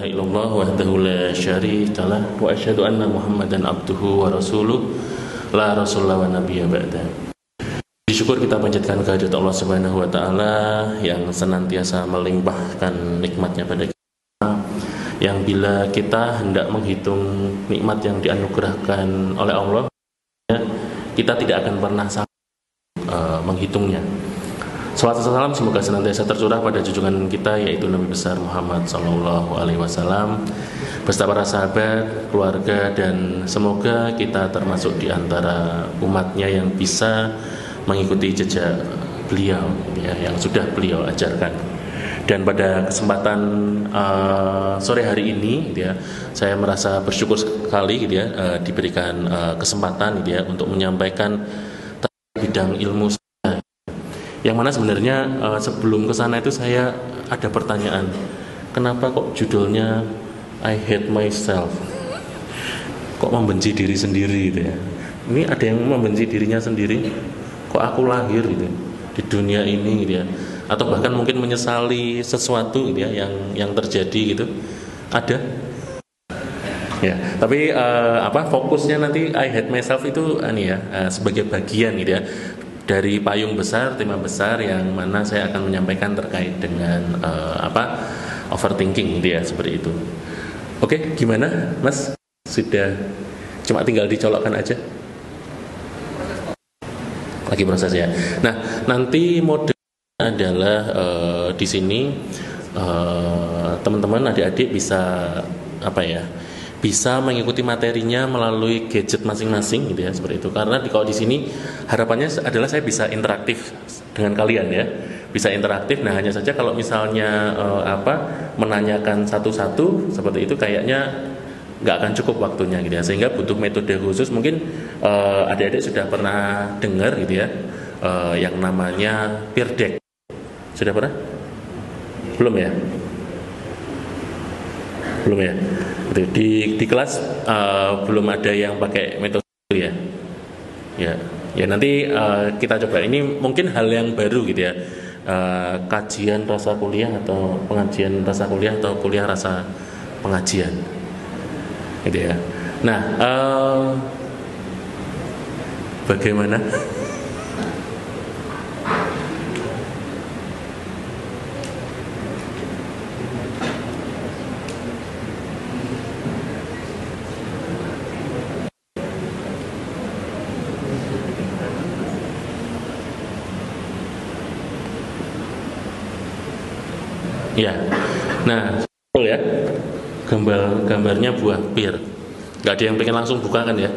ilaha illallah wahdahu la syarikalah wa asyhadu anna Muhammadan abduhu wa rasuluh la rasulullah wa nabiyya ba'da. Syukur kita panjatkan kehadirat Allah Subhanahu wa taala yang senantiasa melimpahkan nikmatnya pada kita, yang bila kita hendak menghitung nikmat yang dianugerahkan oleh Allah, kita tidak akan pernah menghitungnya. Salawat dan salam semoga senantiasa tercurah pada junjungan kita, yaitu Nabi besar Muhammad sallallahu alaihi wasallam beserta para sahabat, keluarga, dan semoga kita termasuk di antara umatnya yang bisa mengikuti jejak beliau ya, yang sudah beliau ajarkan. Dan pada kesempatan sore hari ini gitu ya, saya merasa bersyukur sekali gitu ya, diberikan kesempatan gitu ya, untuk menyampaikan bidang ilmu saya. Yang mana sebenarnya sebelum kesana itu saya ada pertanyaan, kenapa kok judulnya I hate myself, kok membenci diri sendiri gitu ya. Ini ada yang membenci dirinya sendiri, kok aku lahir gitu di dunia ini gitu ya, atau bahkan mungkin menyesali sesuatu gitu ya yang terjadi gitu, ada ya. Tapi fokusnya nanti I hate myself itu sebagai bagian gitu ya dari payung besar, tema besar yang mana saya akan menyampaikan terkait dengan overthinking gitu ya, seperti itu. Oke, gimana Mas? Sudah cuma tinggal dicolokkan aja? Lagi proses ya. Nah, nanti mode adalah di sini teman-teman adik-adik bisa bisa mengikuti materinya melalui gadget masing-masing gitu ya, seperti itu. Karena kalau di sini harapannya adalah saya bisa interaktif dengan kalian ya, bisa interaktif. Nah, hanya saja kalau misalnya menanyakan satu-satu seperti itu kayaknya nggak akan cukup waktunya gitu ya, sehingga butuh metode khusus. Mungkin adik-adik sudah pernah dengar gitu ya, yang namanya peer deck. Sudah pernah? Belum ya? Belum ya? Di kelas belum ada yang pakai metode itu ya. Nanti kita coba. Ini mungkin hal yang baru gitu ya, kajian rasa kuliah atau pengajian rasa kuliah atau kuliah rasa pengajian gitu ya. Nah, bagaimana? Ya, nah, betul ya, gambarnya buah pir. Gak ada yang pengen langsung buka kan ya?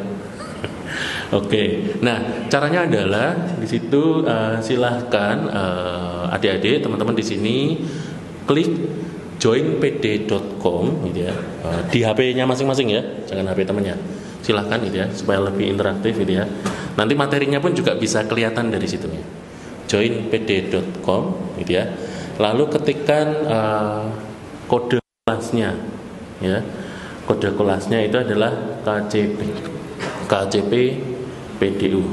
Oke, nah caranya adalah di situ silahkan adik-adik, teman-teman di sini klik joinpd.com gitu ya, di HP-nya masing-masing ya, jangan HP temannya. Silahkan gitu ya, supaya lebih interaktif gitu ya. Nanti materinya pun juga bisa kelihatan dari situ ya. joinpd.com gitu ya. Lalu ketikkan kode kelasnya ya. Kode kelasnya itu adalah KCP PDU.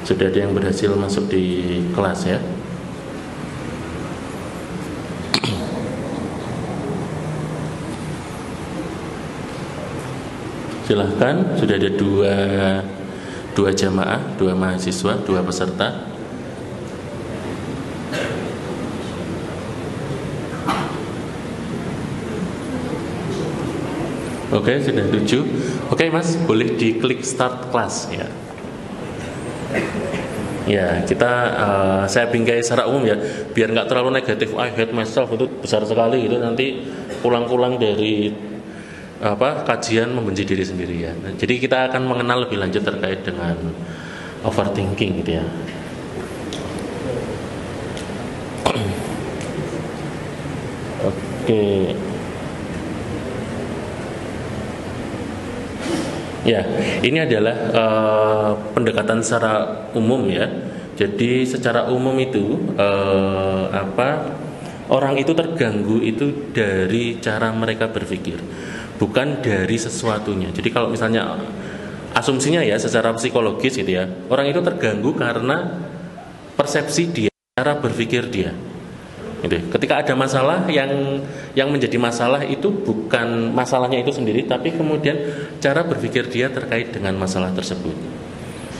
Sudah ada yang berhasil masuk di kelas ya. Silahkan, sudah ada dua jamaah, dua mahasiswa, dua peserta. Oke, sudah 7. Oke Mas, boleh diklik start class ya. Ya, kita saya bingkai secara umum ya, biar nggak terlalu negatif. I hate myself itu besar sekali gitu, nanti pulang-pulang dari kajian membenci diri sendiri ya. Nah, jadi kita akan mengenal lebih lanjut terkait dengan overthinking gitu ya. Oke. Ya, ini adalah pendekatan secara umum ya. Jadi secara umum itu orang itu terganggu itu dari cara mereka berpikir, bukan dari sesuatunya. Jadi kalau misalnya asumsinya ya secara psikologis gitu ya, orang itu terganggu karena persepsi dia, cara berpikir dia. Gitu. Ketika ada masalah, yang menjadi masalah itu bukan masalahnya itu sendiri, tapi kemudian cara berpikir dia terkait dengan masalah tersebut.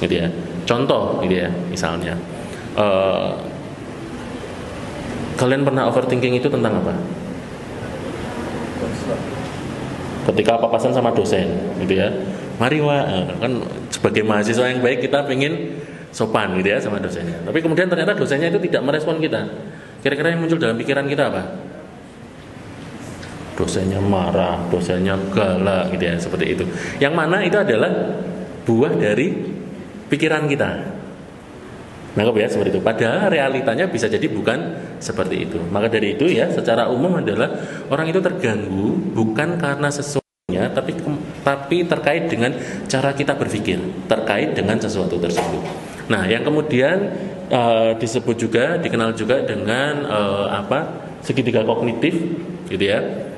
Gitu ya. Contoh, gitu ya, misalnya, kalian pernah overthinking itu tentang apa? Ketika papasan sama dosen, gitu ya. Mari kan sebagai mahasiswa yang baik kita pengen sopan gitu ya sama dosennya. Tapi kemudian ternyata dosennya itu tidak merespon kita. Kira-kira yang muncul dalam pikiran kita apa? Dosennya marah, dosennya galak gitu ya, seperti itu. Yang mana itu adalah buah dari pikiran kita. Nangkep ya, seperti itu. Padahal realitanya bisa jadi bukan seperti itu. Maka dari itu ya, secara umum adalah orang itu terganggu bukan karena sesuatunya, tapi terkait dengan cara kita berpikir terkait dengan sesuatu tersebut. Nah, yang kemudian disebut juga, dikenal juga dengan segitiga kognitif, gitu ya.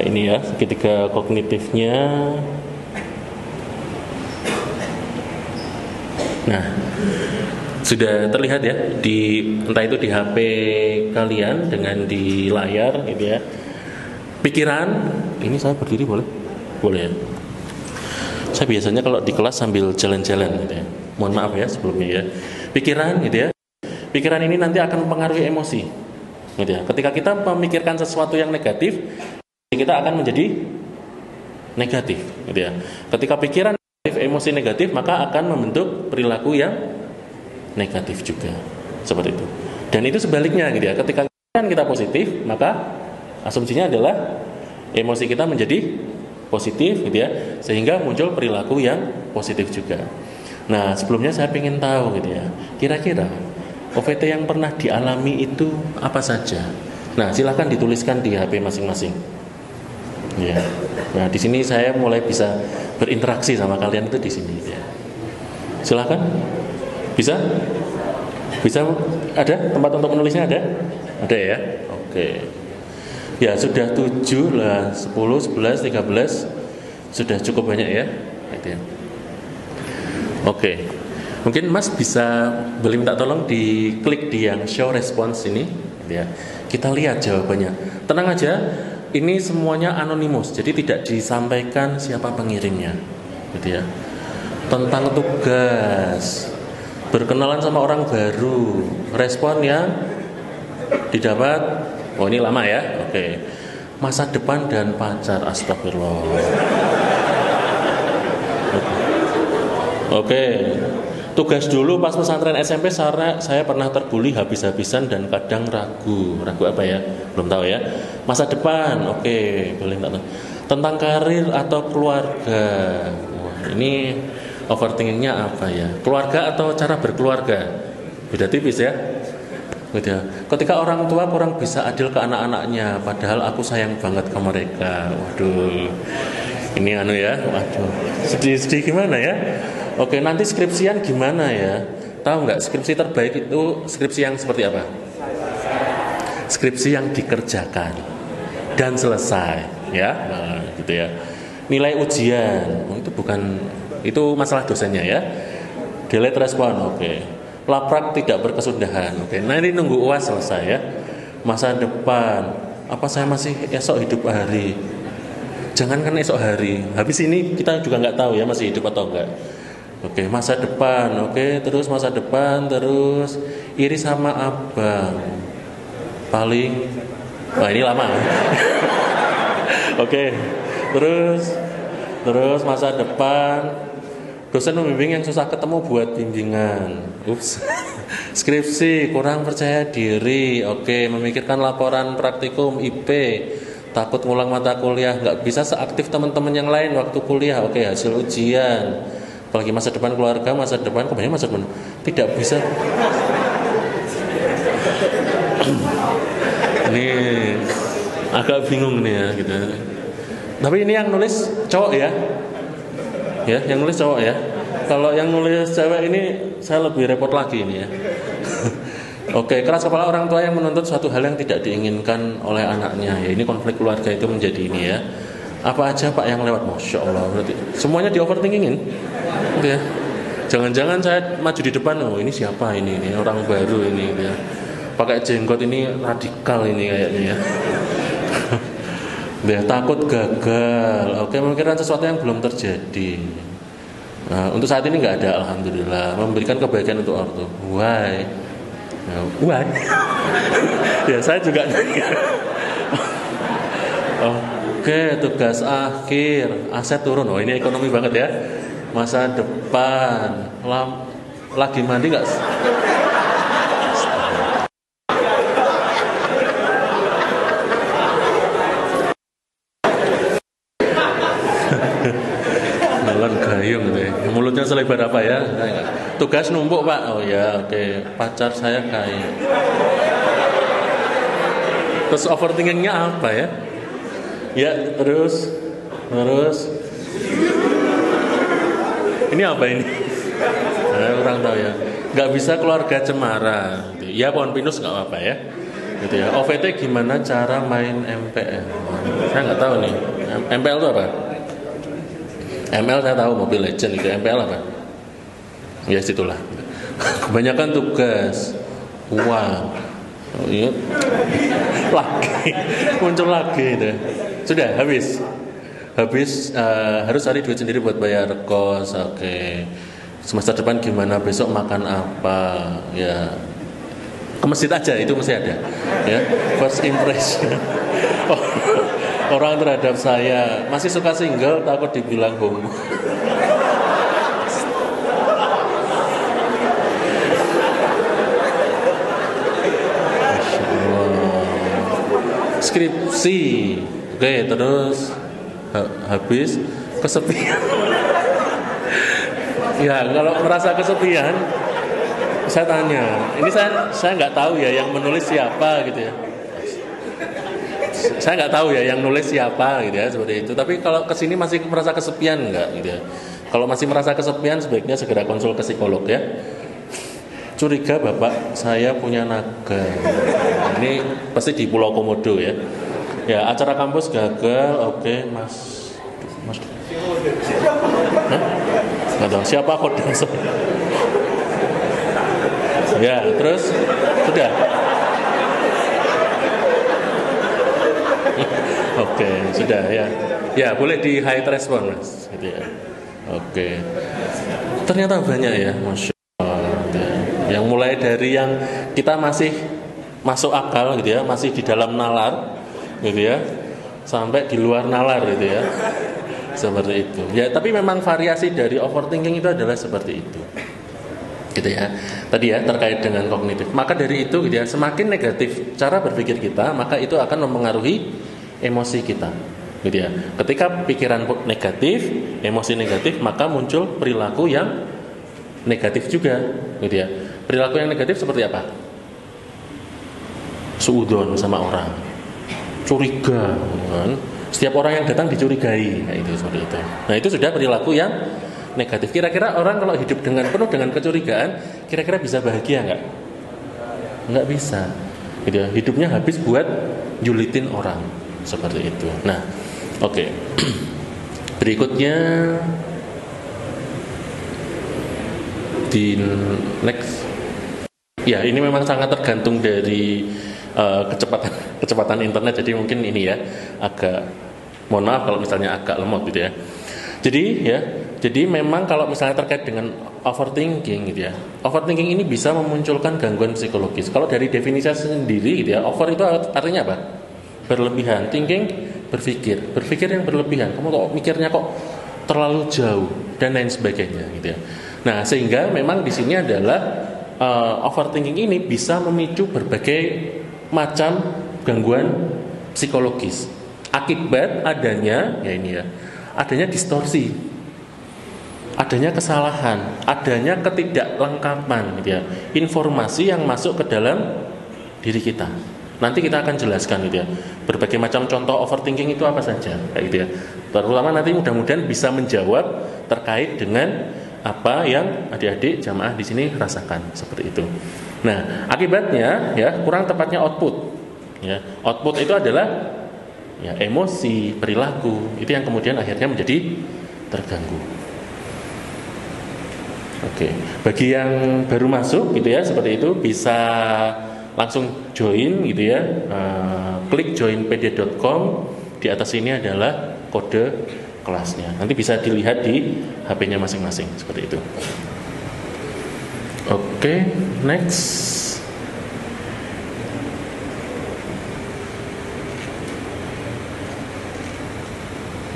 Ini ya segitiga kognitifnya. Nah, sudah terlihat ya entah itu di HP kalian dengan di layar, gitu ya. Pikiran, ini saya berdiri boleh? Boleh ya. Saya biasanya kalau di kelas sambil jalan-jalan gitu ya. Mohon maaf ya sebelumnya ya. Pikiran gitu ya. Pikiran ini nanti akan mempengaruhi emosi. Gitu ya. Ketika kita memikirkan sesuatu yang negatif, kita akan menjadi negatif, gitu ya. Ketika pikiran negatif, emosi negatif, maka akan membentuk perilaku yang negatif juga. Seperti itu. Dan itu sebaliknya gitu ya. Ketika kita positif, maka asumsinya adalah emosi kita menjadi positif gitu ya, sehingga muncul perilaku yang positif juga. Nah, sebelumnya saya ingin tahu gitu ya, kira-kira OVT yang pernah dialami itu apa saja? Nah, silakan dituliskan di HP masing-masing. Ya. Nah, di sini saya mulai bisa berinteraksi sama kalian itu di sini ya. Silakan. Bisa? Bisa? Ada tempat untuk menulisnya ada? Ada ya? Oke. Ya sudah 7 lah, 10, 11, 13 sudah cukup banyak ya. Oke. Mungkin Mas bisa boleh minta tolong diklik di yang show response ini ya. Kita lihat jawabannya. Tenang aja, ini semuanya anonimus, jadi tidak disampaikan siapa pengirimnya. Gitu ya. Tentang tugas, berkenalan sama orang baru, respon yang didapat. Oh, ini lama ya. Oke. Masa depan dan pacar, astagfirullah. Oke. Tugas dulu pas pesantren SMP saya pernah terbuli habis-habisan dan kadang ragu. Ragu apa ya? Belum tahu ya. Masa depan. Oke, boleh enggak? Tentang karir atau keluarga. Wah, ini overthinkingnya apa ya? Keluarga atau cara berkeluarga? Beda tipis ya. Gitu. Ketika orang tua kurang bisa adil ke anak-anaknya, padahal aku sayang banget ke mereka. Waduh, ini ya, waduh, sedih gimana ya? Oke, nanti skripsian gimana ya? Tahu nggak skripsi terbaik itu skripsi yang seperti apa? Skripsi yang dikerjakan dan selesai, ya, nah, gitu ya. Nilai ujian, itu masalah dosennya ya. Delete respon, oke. Laprak tidak berkesudahan. Oke, nah ini nunggu UAS selesai ya. Masa depan, apa saya masih esok hidup hari? Jangankan esok hari, habis ini kita juga nggak tahu ya masih hidup atau enggak. Oke, masa depan, oke, terus masa depan, terus iri sama abang. Paling, wah ini lama. Oke, terus masa depan. Dosen membimbing yang susah ketemu buat bimbingan. Ups. Skripsi kurang percaya diri. Oke, memikirkan laporan praktikum IP. Takut ngulang mata kuliah, nggak bisa seaktif teman-teman yang lain waktu kuliah. Oke, hasil ujian. Apalagi masa depan keluarga, masa depan kebanyakan masa depan tidak bisa. Ini agak bingung nih ya gitu. Tapi ini yang nulis cowok ya. Ya, yang nulis cowok ya. Kalau yang nulis cewek ini saya lebih repot lagi ini ya. Oke, keras kepala orang tua yang menuntut suatu hal yang tidak diinginkan oleh anaknya. Ya, ini konflik keluarga itu menjadi ini ya. Apa aja Pak yang lewat? Masya Allah, berarti semuanya di overthinkingin. Gitu ya. Jangan-jangan saya maju di depan, oh ini siapa ini orang baru ini gitu ya. Pakai jenggot ini radikal ini kayaknya ya. Dia takut gagal. Oke, memikirkan sesuatu yang belum terjadi. Nah, untuk saat ini nggak ada, alhamdulillah. Memberikan kebaikan untuk ortu. Why? Why? Ya saya juga. Oke, tugas akhir. Aset turun. Oh ini ekonomi banget ya. Masa depan. Lagi mandi nggak? Jalan gayung gitu ya. Mulutnya selebar apa ya? Tugas numpuk Pak. Oh ya, oke. Pacar saya kaya. Terus overthinkingnya apa ya? Ya terus. Ini apa ini? Kurang tahu ya. Nggak bisa keluarga cemara. Gitu. Ya pohon pinus nggak apa-apa ya. Gitu ya. OVT gimana cara main MPL? Saya nggak tahu nih. MPL itu apa? ML saya tahu Mobile Legend gitu. MPL apa? Ya situlah. Kebanyakan tugas. Uang. Oh, iya. Lagi muncul lagi itu. Sudah habis. Harus cari duit sendiri buat bayar kos. Oke. Semester depan gimana? Besok makan apa? Ya. Ke masjid aja itu mesti ada. Ya. First impression. Orang terhadap saya masih suka single, takut dibilang homo. Skripsi, oke, terus habis kesepian. Ya kalau merasa kesepian, saya tanya, ini saya nggak tahu ya yang menulis siapa gitu ya. Saya nggak tahu ya yang nulis siapa gitu ya seperti itu. Tapi kalau kesini masih merasa kesepian nggak gitu ya. Kalau masih merasa kesepian sebaiknya segera konsul ke psikolog ya. Curiga bapak saya punya naga. Ini pasti di Pulau Komodo ya. Ya acara kampus gagal. Oke mas. Nggak tahu siapa kodam. Ya terus sudah. Oke, sudah ya. Ya, boleh di high respon, Mas. Gitu ya. Oke. Ternyata banyak ya, Masya Allah. Ya. Yang mulai dari yang kita masih masuk akal gitu ya, masih di dalam nalar gitu ya, sampai di luar nalar gitu ya. Seperti itu. Ya, tapi memang variasi dari overthinking itu adalah seperti itu. Gitu ya. Tadi ya terkait dengan kognitif. Maka dari itu gitu ya, semakin negatif cara berpikir kita, maka itu akan mempengaruhi emosi kita, gitu ya. Ketika pikiran negatif, emosi negatif, maka muncul perilaku yang negatif juga, gitu ya. Perilaku yang negatif seperti apa? Suudzon sama orang, curiga, kan? Setiap orang yang datang dicurigai, nah, itu seperti itu. Nah itu sudah perilaku yang negatif. Kira-kira orang kalau hidup penuh dengan kecurigaan, kira-kira bisa bahagia nggak? Nggak bisa, gitu ya. Hidupnya habis buat julitin orang. Seperti itu. Nah, oke. Berikutnya di next. Ya, ini memang sangat tergantung dari kecepatan internet. Jadi mungkin ini ya agak, mohon maaf kalau misalnya agak lemot gitu ya. Jadi memang kalau misalnya terkait dengan overthinking gitu ya. Overthinking ini bisa memunculkan gangguan psikologis. Kalau dari definisi sendiri gitu ya, over itu artinya apa? Berlebihan. Thinking, berpikir yang berlebihan. Kamu kok mikirnya kok terlalu jauh dan lain sebagainya gitu ya. Nah, sehingga memang di sini adalah overthinking ini bisa memicu berbagai macam gangguan psikologis akibat adanya adanya distorsi, adanya kesalahan, adanya ketidaklengkapan gitu ya, informasi yang masuk ke dalam diri kita. Nanti kita akan jelaskan gitu ya, berbagai macam contoh overthinking itu apa saja kayak gitu ya. Terutama nanti mudah-mudahan bisa menjawab terkait dengan apa yang adik-adik jamaah di sini rasakan seperti itu. Nah, akibatnya ya kurang tepatnya output. Ya, output itu adalah ya emosi, perilaku, itu yang kemudian akhirnya menjadi terganggu. Oke, bagi yang baru masuk gitu ya seperti itu bisa langsung join gitu ya. Klik joinpedia.com, di atas ini adalah kode kelasnya. Nanti bisa dilihat di HP-nya masing-masing seperti itu. Oke, next.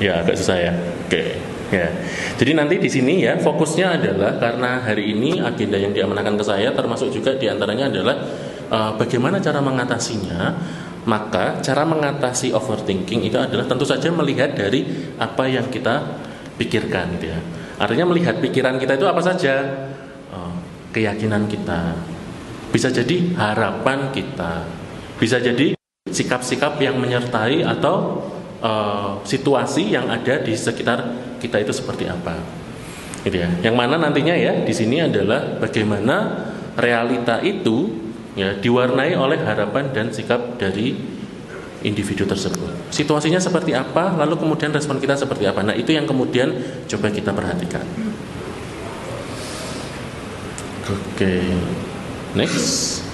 Ya, agak susah ya. Oke. Ya, jadi nanti di sini ya fokusnya adalah karena hari ini agenda yang diamanahkan ke saya termasuk juga diantaranya adalah bagaimana cara mengatasinya. Maka cara mengatasi overthinking itu adalah tentu saja melihat dari apa yang kita pikirkan, gitu ya. Artinya melihat pikiran kita itu apa saja, keyakinan kita, bisa jadi harapan kita, bisa jadi sikap-sikap yang menyertai atau situasi yang ada di sekitar kita itu seperti apa, gitu ya. Yang mana nantinya ya di sini adalah bagaimana realita itu ya diwarnai oleh harapan dan sikap dari individu tersebut. Situasinya seperti apa, lalu kemudian respon kita seperti apa. Nah itu yang kemudian coba kita perhatikan. Oke, next.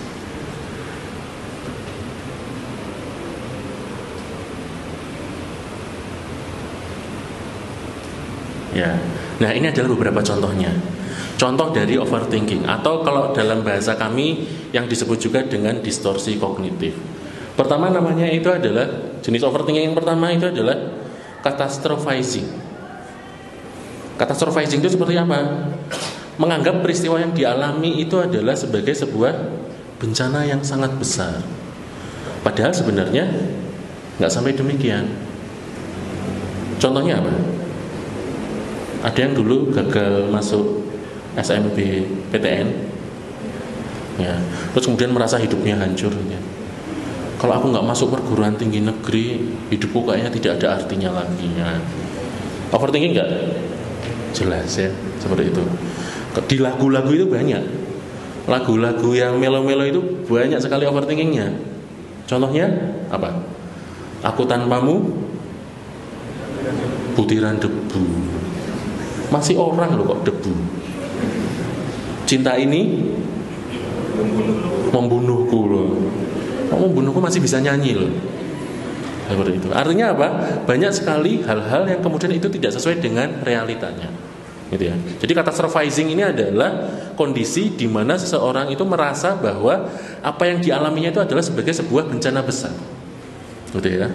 Ya, nah ini adalah beberapa contohnya. Contoh dari overthinking atau kalau dalam bahasa kami yang disebut juga dengan distorsi kognitif. Pertama namanya itu adalah jenis overthinking yang pertama itu adalah catastrophizing. Catastrophizing itu seperti apa? Menganggap peristiwa yang dialami itu adalah sebagai sebuah bencana yang sangat besar. Padahal sebenarnya nggak sampai demikian. Contohnya apa? Ada yang dulu gagal masuk SNMPTN, ya, terus kemudian merasa hidupnya hancur. Ya. Kalau aku nggak masuk perguruan tinggi negeri, hidupku kayaknya tidak ada artinya lagi. Ya. Overthinking nggak? Jelas ya, seperti itu. Di lagu-lagu itu banyak, lagu-lagu yang melo-melo itu banyak sekali overthinkingnya. Contohnya apa? Aku tanpamu, butiran debu. Masih orang loh kok debu. Cinta ini membunuhku loh. Membunuhku masih bisa nyanyi loh. Seperti itu. Artinya apa? Banyak sekali hal-hal yang kemudian itu tidak sesuai dengan realitanya. Gitu ya. Jadi catastrophizing ini adalah kondisi di mana seseorang itu merasa bahwa apa yang dialaminya itu adalah sebagai sebuah bencana besar. Gitu ya.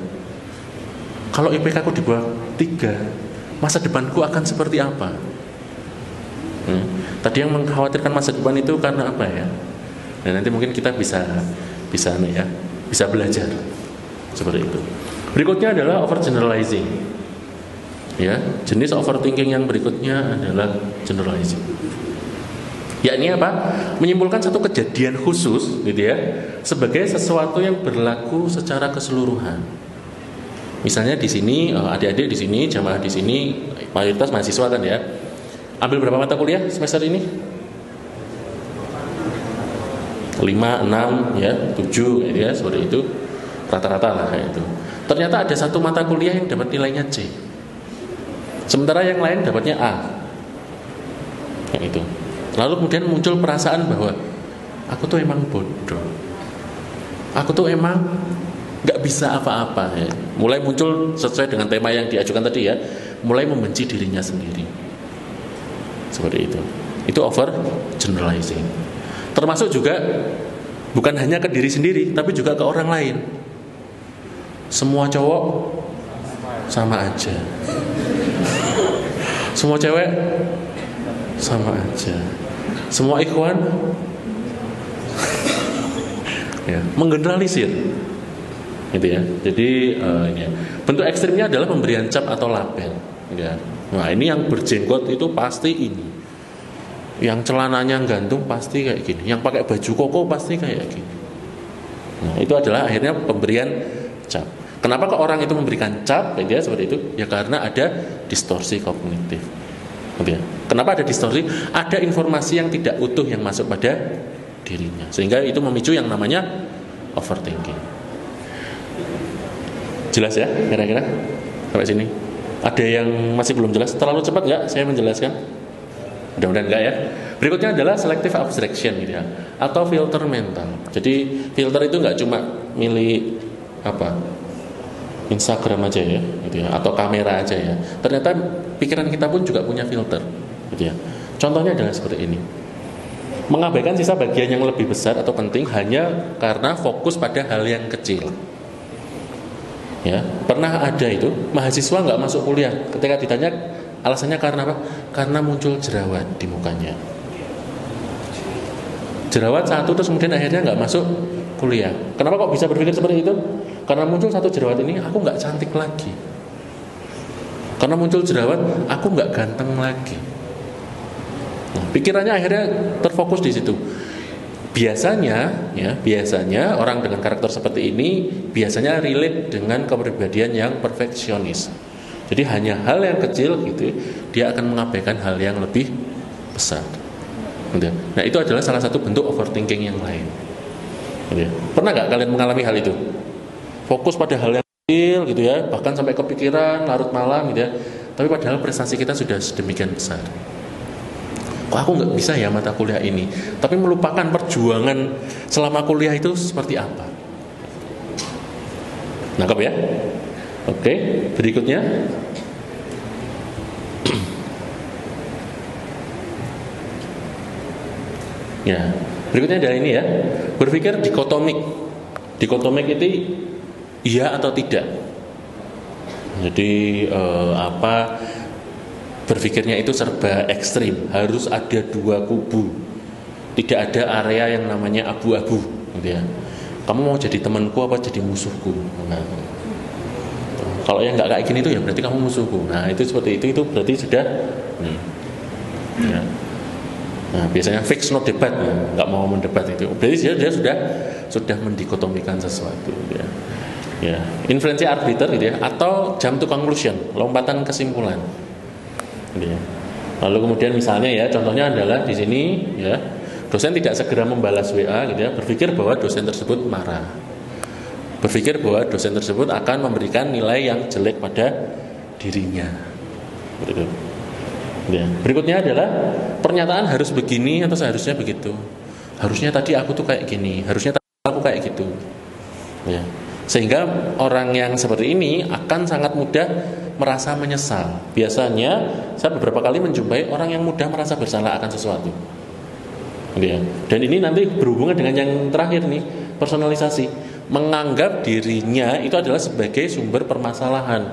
Kalau IPK aku di bawah 3, masa depanku akan seperti apa? Tadi yang mengkhawatirkan masa depan itu karena apa ya? Nah, nanti mungkin kita bisa belajar seperti itu. Berikutnya adalah overgeneralizing. Ya, jenis overthinking yang berikutnya adalah generalizing. Yakni apa? Menyimpulkan satu kejadian khusus, gitu ya, sebagai sesuatu yang berlaku secara keseluruhan. Misalnya di sini adik-adik di sini, jamaah di sini mayoritas mahasiswa kan ya. Ambil berapa mata kuliah semester ini? 5, 6 ya, 7 ya, seperti itu. Rata-rata lah kayak itu. Ternyata ada satu mata kuliah yang dapat nilainya C. Sementara yang lain dapatnya A. Kayak itu. Lalu kemudian muncul perasaan bahwa aku tuh emang bodoh. Aku tuh emang gak bisa apa-apa ya. Mulai muncul sesuai dengan tema yang diajukan tadi ya, mulai membenci dirinya sendiri. Seperti itu. Itu over generalizing. Termasuk juga bukan hanya ke diri sendiri, tapi juga ke orang lain. Semua cowok sama aja. Semua cewek sama aja. Semua ikhwan ya, menggeneralisir. Gitu ya. Jadi ini ya. Bentuk ekstrimnya adalah pemberian cap atau label, ya. Nah, ini yang berjenggot itu pasti ini. Yang celananya gantung pasti kayak gini. Yang pakai baju koko pasti kayak gini. Nah, itu adalah akhirnya pemberian cap. Kenapa kok orang itu memberikan cap ya, seperti itu? Ya karena ada distorsi kognitif. Gitu ya. Kenapa ada distorsi? Ada informasi yang tidak utuh yang masuk pada dirinya. Sehingga itu memicu yang namanya overthinking. Jelas ya kira-kira sampai sini? Ada yang masih belum jelas? Terlalu cepat nggak saya menjelaskan? Mudah-mudahan enggak ya. Berikutnya adalah selective abstraction gitu ya, atau filter mental. Jadi filter itu enggak cuma milih Instagram aja ya, gitu ya, atau kamera aja ya. Ternyata pikiran kita pun juga punya filter, gitu ya. Contohnya adalah seperti ini. Mengabaikan sisa bagian yang lebih besar atau penting hanya karena fokus pada hal yang kecil. Ya, pernah ada itu mahasiswa nggak masuk kuliah ketika ditanya alasannya karena apa? Karena muncul jerawat di mukanya. Jerawat satu terus kemudian akhirnya nggak masuk kuliah. Kenapa kok bisa berpikir seperti itu? Karena muncul satu jerawat ini, aku nggak cantik lagi. Karena muncul jerawat, aku nggak ganteng lagi. Nah, pikirannya akhirnya terfokus di situ. Biasanya orang dengan karakter seperti ini biasanya relate dengan kepribadian yang perfeksionis. Jadi hanya hal yang kecil gitu, dia akan mengabaikan hal yang lebih besar. Nah, itu adalah salah satu bentuk overthinking yang lain. Pernah nggak kalian mengalami hal itu? Fokus pada hal yang kecil gitu ya, bahkan sampai kepikiran larut malam gitu ya. Tapi padahal prestasi kita sudah sedemikian besar. Kok aku nggak bisa ya mata kuliah ini? Tapi melupakan perjuangan selama kuliah itu seperti apa? Nangkep ya? Oke, berikutnya. Ya, berikutnya adalah ini ya. Berpikir dikotomik. Dikotomik itu iya atau tidak. Jadi berpikirnya itu serba ekstrim, harus ada dua kubu. Tidak ada area yang namanya abu-abu, gitu ya. Kamu mau jadi temanku apa jadi musuhku? Nah, kalau yang nggak kayak gini tuh ya berarti kamu musuhku. Nah, itu seperti itu berarti sudah ya. Nah, biasanya fix no debat, nggak mau mendebat itu. Berarti dia sudah mendikotomikan sesuatu, ya. Ya, inferensi arbiter gitu ya, atau jump to conclusion, lompatan kesimpulan. Gitu ya. Lalu kemudian misalnya ya, contohnya adalah di sini ya, dosen tidak segera membalas WA gitu ya, berpikir bahwa dosen tersebut marah. Berpikir bahwa dosen tersebut akan memberikan nilai yang jelek pada dirinya. Begitu. Ya. Berikutnya adalah pernyataan harus begini atau seharusnya begitu. Harusnya tadi aku tuh kayak gini, harusnya tadi aku kayak gitu. Ya. Sehingga orang yang seperti ini akan sangat mudah merasa menyesal. Biasanya saya beberapa kali menjumpai orang yang mudah merasa bersalah akan sesuatu. Ya. Dan ini nanti berhubungan dengan yang terakhir nih, personalisasi. Menganggap dirinya itu adalah sebagai sumber permasalahan.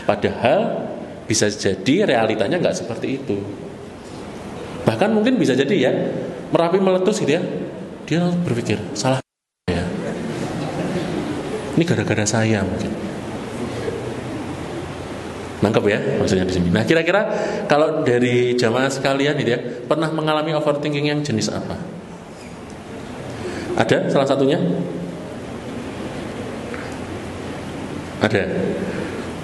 Padahal bisa jadi realitanya nggak seperti itu. Bahkan mungkin bisa jadi ya, Merapi meletus gitu ya, dia berpikir salah ya. Ini gara-gara saya mungkin. Nangkep ya maksudnya di sini. Nah, kira-kira kalau dari jamaah sekalian gitu ya, pernah mengalami overthinking yang jenis apa? Ada salah satunya? Ada.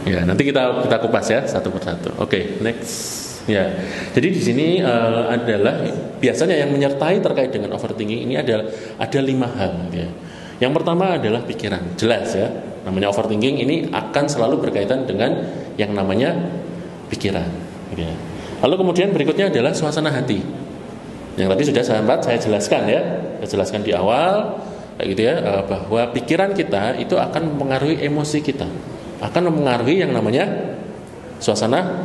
Ya, nanti kita kupas ya satu persatu. Oke, next. Ya. Jadi di sini adalah biasanya yang menyertai terkait dengan overthinking ini ada 5 hal ya. Yang pertama adalah pikiran. Jelas ya. Namanya overthinking ini akan selalu berkaitan dengan yang namanya pikiran ya. Lalu kemudian berikutnya adalah suasana hati. Yang tadi sudah saya jelaskan ya. Saya jelaskan di awal kayak gitu ya, bahwa pikiran kita itu akan mempengaruhi emosi kita. Akan mempengaruhi yang namanya suasana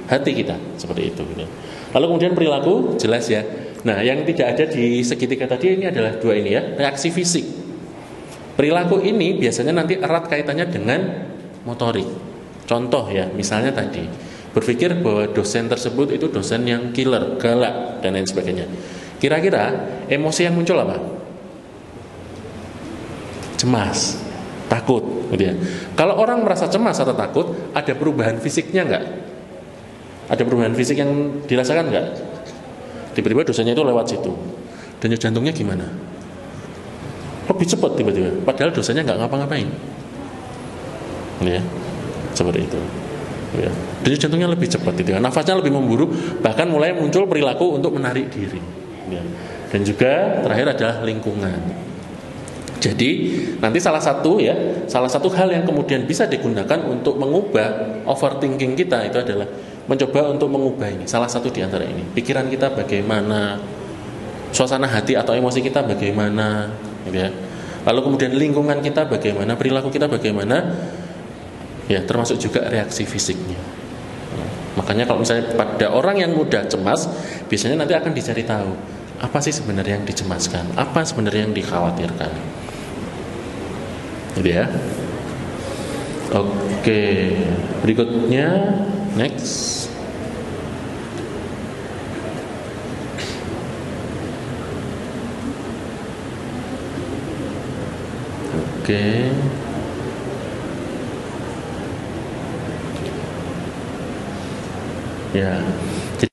hati kita, seperti itu gitu. Lalu kemudian perilaku, jelas ya. Nah, yang tidak ada di segitiga tadi ini adalah 2 ini ya, reaksi fisik. Perilaku ini biasanya nanti erat kaitannya dengan motorik. Contoh ya, misalnya tadi berpikir bahwa dosen tersebut itu dosen yang killer, galak dan lain sebagainya. Kira-kira emosi yang muncul apa? Cemas, takut gitu ya. Kalau orang merasa cemas atau takut, ada perubahan fisiknya enggak? Ada perubahan fisik yang dirasakan enggak? Tiba-tiba dosennya itu lewat situ. Denyut jantungnya gimana? Lebih cepat tiba-tiba. Padahal dosennya enggak ngapa-ngapain. Ya. Seperti itu. Ya. Denyut jantungnya lebih cepat gitu. Nafasnya lebih memburu, bahkan mulai muncul perilaku untuk menarik diri. Ya. Dan juga terakhir adalah lingkungan. Jadi nanti salah satu hal yang kemudian bisa digunakan untuk mengubah overthinking kita itu adalah mencoba untuk mengubah ini. Salah satu di antara ini. Pikiran kita bagaimana, suasana hati atau emosi kita bagaimana, gitu ya. Lalu kemudian lingkungan kita bagaimana, perilaku kita bagaimana, ya termasuk juga reaksi fisiknya. Makanya kalau misalnya pada orang yang mudah cemas, biasanya nanti akan dicari tahu apa sih sebenarnya yang dicemaskan, apa sebenarnya yang dikhawatirkan, gitu ya. Oke, berikutnya next. Oke. Ya. Jadi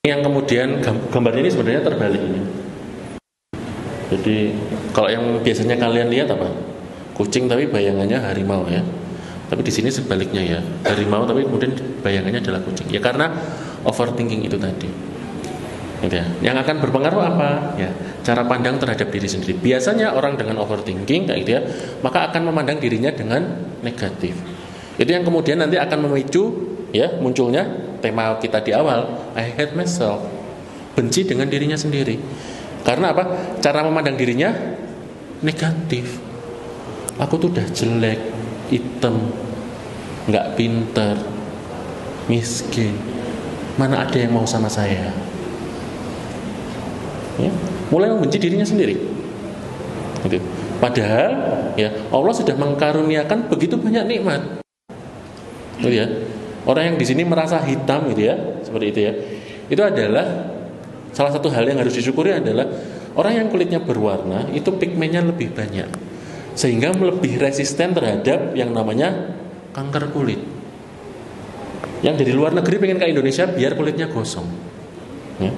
yang kemudian gambar ini sebenarnya terbalik ini. Jadi kalau yang biasanya kalian lihat apa? Kucing tapi bayangannya harimau ya. Tapi di sini sebaliknya ya. Harimau tapi kemudian bayangannya adalah kucing. Ya karena overthinking itu tadi. Gitu ya. Yang akan berpengaruh apa? Ya, cara pandang terhadap diri sendiri. Biasanya orang dengan overthinking kayak gitu ya, maka akan memandang dirinya dengan negatif. Itu yang kemudian nanti akan memicu ya munculnya tema kita di awal, I hate myself. Benci dengan dirinya sendiri. Karena apa? Cara memandang dirinya negatif. Aku tuh udah jelek, hitam, nggak pinter, miskin. Mana ada yang mau sama saya? Ya, mulai membenci dirinya sendiri. Gitu. Padahal ya Allah sudah mengkaruniakan begitu banyak nikmat. Gitu ya. Orang yang di sini merasa hitam gitu ya, seperti itu ya. Itu adalah salah satu hal yang harus disyukuri adalah orang yang kulitnya berwarna itu pigmennya lebih banyak. Sehingga lebih resisten terhadap yang namanya kanker kulit. Yang dari luar negeri pengen ke Indonesia biar kulitnya gosong. Ya.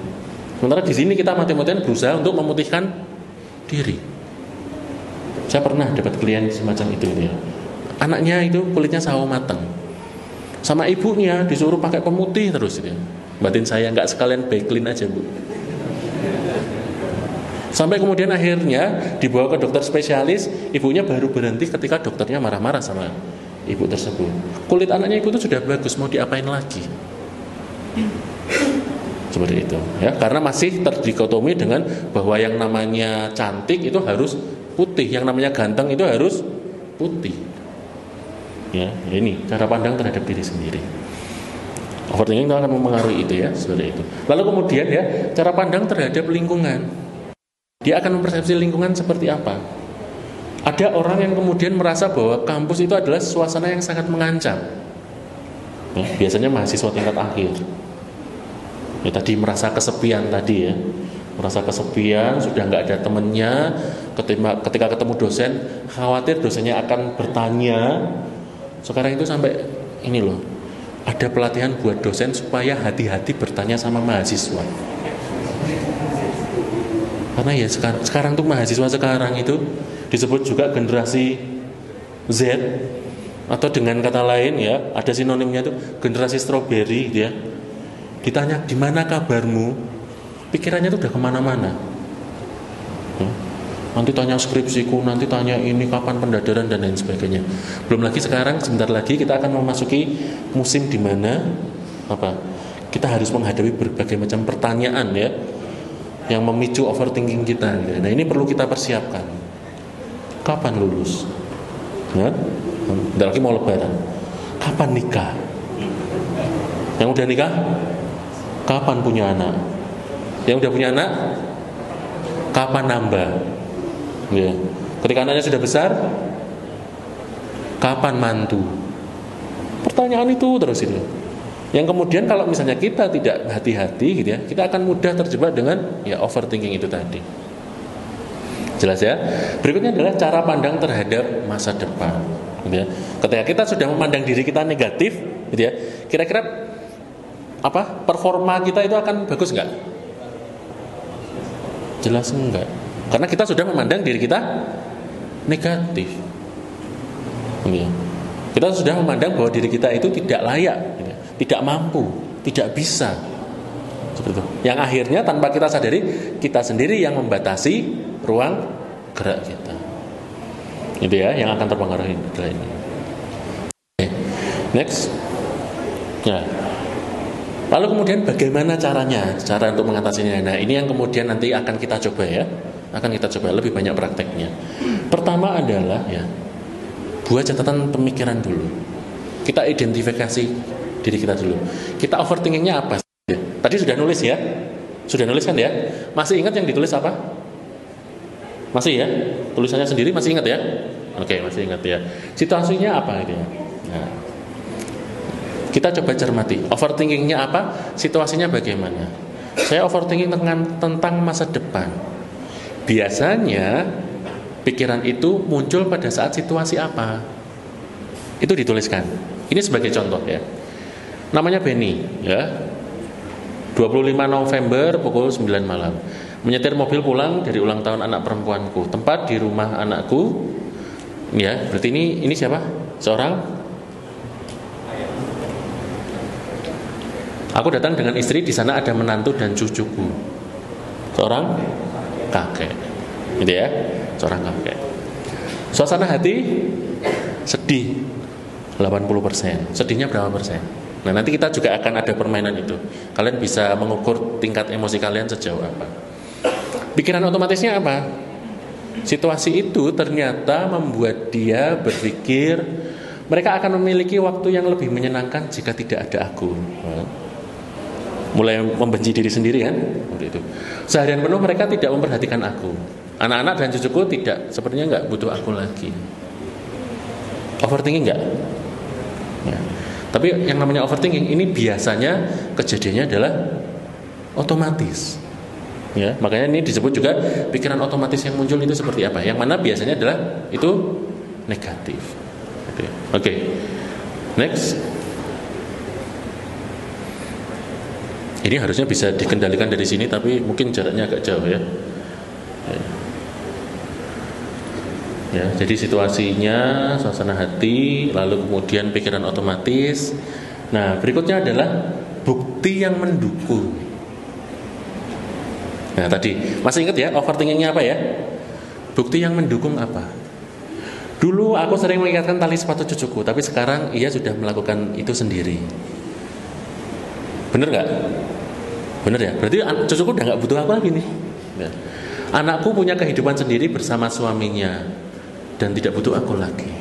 Sementara di sini kita mati-matian berusaha untuk memutihkan diri. Saya pernah dapat klien semacam itu ya. Anaknya itu kulitnya sawo matang. Sama ibunya disuruh pakai pemutih terus gitu ya. Batin saya nggak sekalian backlin aja bu. Sampai kemudian akhirnya dibawa ke dokter spesialis, ibunya baru berhenti ketika dokternya marah-marah sama ibu tersebut. Kulit anaknya ibu itu sudah bagus, mau diapain lagi? Seperti itu ya, karena masih terdikotomi dengan bahwa yang namanya cantik itu harus putih, yang namanya ganteng itu harus putih. Ya, ini cara pandang terhadap diri sendiri. Overthinking itu akan mempengaruhi itu ya, seperti itu. Lalu kemudian ya, cara pandang terhadap lingkungan. Dia akan mempersepsi lingkungan seperti apa. Ada orang yang kemudian merasa bahwa kampus itu adalah suasana yang sangat mengancam. Ya, biasanya mahasiswa tingkat akhir. Ya, tadi merasa kesepian tadi ya, merasa kesepian, sudah nggak ada temennya. Ketika ketemu dosen, khawatir dosennya akan bertanya. Sekarang itu sampai ini loh, ada pelatihan buat dosen supaya hati-hati bertanya sama mahasiswa. Karena ya sekarang tuh mahasiswa sekarang itu disebut juga generasi Z, atau dengan kata lain ya, ada sinonimnya itu generasi strawberry gitu ya. Ditanya di mana kabarmu, pikirannya tuh udah kemana-mana. Nanti tanya skripsiku, nanti tanya ini kapan pendadaran dan lain sebagainya. Belum lagi sekarang sebentar lagi kita akan memasuki musim di mana apa? Kita harus menghadapi berbagai macam pertanyaan ya, yang memicu overthinking kita. Nah ini perlu kita persiapkan. Kapan lulus? Ya? Bentar lagi mau lebaran. Kapan nikah? Yang udah nikah? Kapan punya anak? Yang udah punya anak? Kapan nambah? Ya. Ketika anaknya sudah besar, kapan mantu? Pertanyaan itu terus itu. Yang kemudian kalau misalnya kita tidak hati-hati gitu ya, kita akan mudah terjebak dengan ya overthinking itu tadi. Jelas ya? Berikutnya adalah cara pandang terhadap masa depan. Gitu ya. Ketika kita sudah memandang diri kita negatif, gitu ya, kira-kira apa performa kita itu akan bagus nggak? Jelas enggak. Karena kita sudah memandang diri kita negatif. Gitu ya. Kita sudah memandang bahwa diri kita itu tidak layak, gitu ya, tidak mampu, tidak bisa. Seperti itu. Yang akhirnya tanpa kita sadari, kita sendiri yang membatasi ruang gerak kita. Itu ya yang akan terpengaruh. Oke. Next. Ya. Lalu kemudian bagaimana caranya? Cara untuk mengatasinya. Nah, ini yang kemudian nanti akan kita coba ya. Akan kita coba lebih banyak prakteknya. Pertama adalah ya, buat catatan pemikiran dulu. Kita identifikasi diri kita dulu. Kita overthinkingnya apa? Tadi sudah nulis ya? Sudah nulis kan ya? Masih ingat yang ditulis apa? Masih ya? Tulisannya sendiri masih ingat ya? Oke, masih ingat ya. Situasinya apa gitu ya? Nah, kita coba cermati. Overthinkingnya apa? Situasinya bagaimana? Saya overthinking tentang masa depan. Biasanya pikiran itu muncul pada saat situasi apa? Itu dituliskan. Ini sebagai contoh ya. Namanya Benny ya. 25 November pukul 9 malam. Menyetir mobil pulang dari ulang tahun anak perempuanku. Tempat di rumah anakku. Ya, berarti ini siapa? Seorang. Aku datang dengan istri, di sana ada menantu dan cucuku. Seorang kakek. Gitu ya. Seorang kakek. Suasana hati sedih 80%. Sedihnya berapa persen? Nah, nanti kita juga akan ada permainan itu. Kalian bisa mengukur tingkat emosi kalian sejauh apa. Pikiran otomatisnya apa? Situasi itu ternyata membuat dia berpikir mereka akan memiliki waktu yang lebih menyenangkan jika tidak ada aku. Mulai membenci diri sendiri kan? Itu. Seharian penuh mereka tidak memperhatikan aku. Anak-anak dan cucuku tidak, sepertinya nggak butuh aku lagi. Overthinking nggak? Ya. Tapi yang namanya overthinking ini biasanya kejadiannya adalah otomatis. Ya, makanya ini disebut juga pikiran otomatis yang muncul itu seperti apa? Yang mana biasanya adalah itu negatif. Oke. Next. Ini harusnya bisa dikendalikan dari sini, tapi mungkin jaraknya agak jauh ya. Ya, jadi situasinya suasana hati, lalu kemudian pikiran otomatis. Nah, berikutnya adalah bukti yang mendukung. Nah, tadi masih ingat ya overthinkingnya apa ya? Bukti yang mendukung apa? Dulu aku sering mengikatkan tali sepatu cucuku, tapi sekarang ia sudah melakukan itu sendiri. Bener nggak? Bener ya. Berarti cucuku udah nggak butuh aku lagi nih. Ya. Anakku punya kehidupan sendiri bersama suaminya dan tidak butuh aku lagi.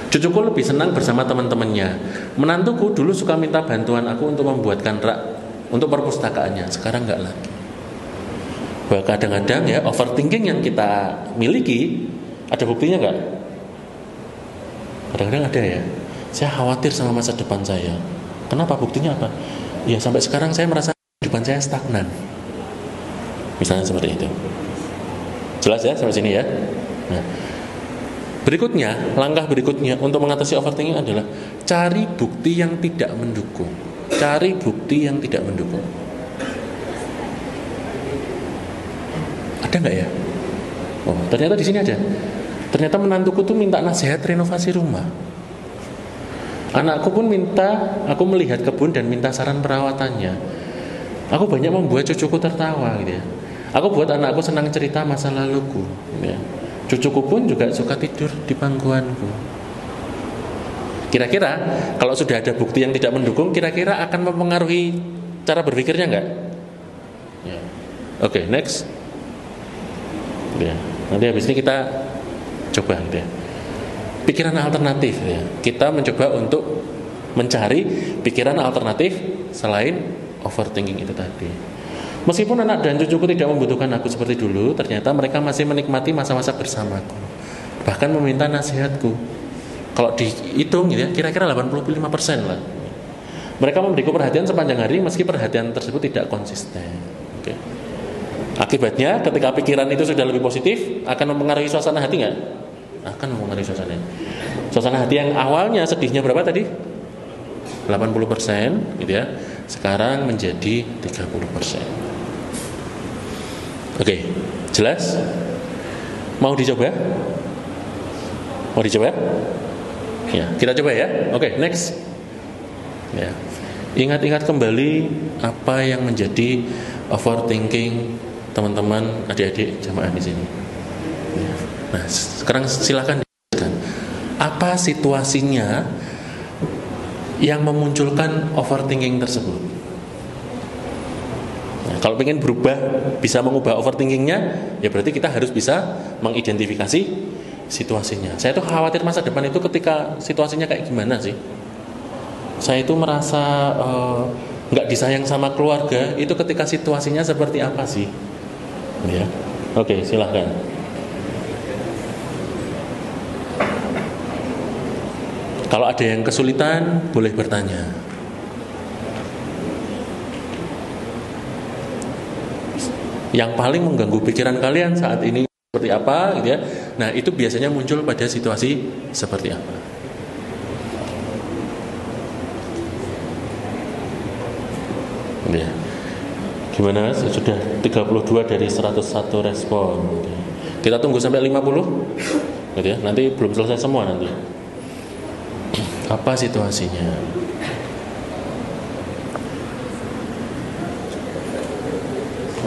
Cucuku lebih senang bersama teman-temannya. Menantuku dulu suka minta bantuan aku untuk membuatkan rak untuk perpustakaannya. Sekarang nggak lagi. Bahwa kadang-kadang ya overthinking yang kita miliki ada buktinya nggak? Kadang-kadang ada ya. Saya khawatir sama masa depan saya. Kenapa? Buktinya apa? Ya sampai sekarang saya merasa kehidupan saya stagnan. Misalnya seperti itu. Jelas ya sampai sini ya. Nah, berikutnya, langkah berikutnya untuk mengatasi overthinking adalah cari bukti yang tidak mendukung. Cari bukti yang tidak mendukung. Ada nggak ya? Oh, ternyata di sini ada. Ternyata menantuku tuh minta nasihat renovasi rumah. Anakku pun minta aku melihat kebun dan minta saran perawatannya. Aku banyak membuat cucuku tertawa gitu ya. Aku buat anakku senang cerita masa laluku gitu ya. Cucuku pun juga suka tidur di pangkuanku. Kira-kira kalau sudah ada bukti yang tidak mendukung, kira-kira akan mempengaruhi cara berpikirnya enggak? Ya. Oke, next. Ya. Nanti habis ini kita coba gitu ya. Pikiran alternatif ya. Kita mencoba untuk mencari pikiran alternatif selain overthinking itu tadi. Meskipun anak dan cucuku tidak membutuhkan aku seperti dulu, ternyata mereka masih menikmati masa-masa bersamaku. Bahkan meminta nasihatku. Kalau dihitung gitu ya, kira-kira 85% lah. Mereka memberiku perhatian sepanjang hari meski perhatian tersebut tidak konsisten. Oke. Akibatnya ketika pikiran itu sudah lebih positif, akan mempengaruhi suasana hati nggak? Akan mempengaruhi suasana. Suasana hati yang awalnya sedihnya berapa tadi? 80% gitu ya. Sekarang menjadi 30%. Oke, jelas? Mau dicoba? Mau dicoba? Ya, kita coba ya. Oke, next. Ya. Ingat-ingat kembali apa yang menjadi overthinking teman-teman adik-adik jamaah di sini. Ya. Nah, sekarang silakan dijelaskan. Apa situasinya yang memunculkan overthinking tersebut. Nah, kalau ingin berubah, bisa mengubah overthinkingnya, ya berarti kita harus bisa mengidentifikasi situasinya. Saya tuh khawatir masa depan itu ketika situasinya kayak gimana sih. Saya itu merasa nggak disayang sama keluarga itu ketika situasinya seperti apa sih? Ya, oke, silahkan. Kalau ada yang kesulitan, boleh bertanya. Yang paling mengganggu pikiran kalian saat ini seperti apa, gitu ya? Nah, itu biasanya muncul pada situasi seperti apa? Ya. Gimana Mas? Sudah 32 dari 101 respon. Kita tunggu sampai 50, gitu ya? Nanti belum selesai semua nanti. Apa situasinya?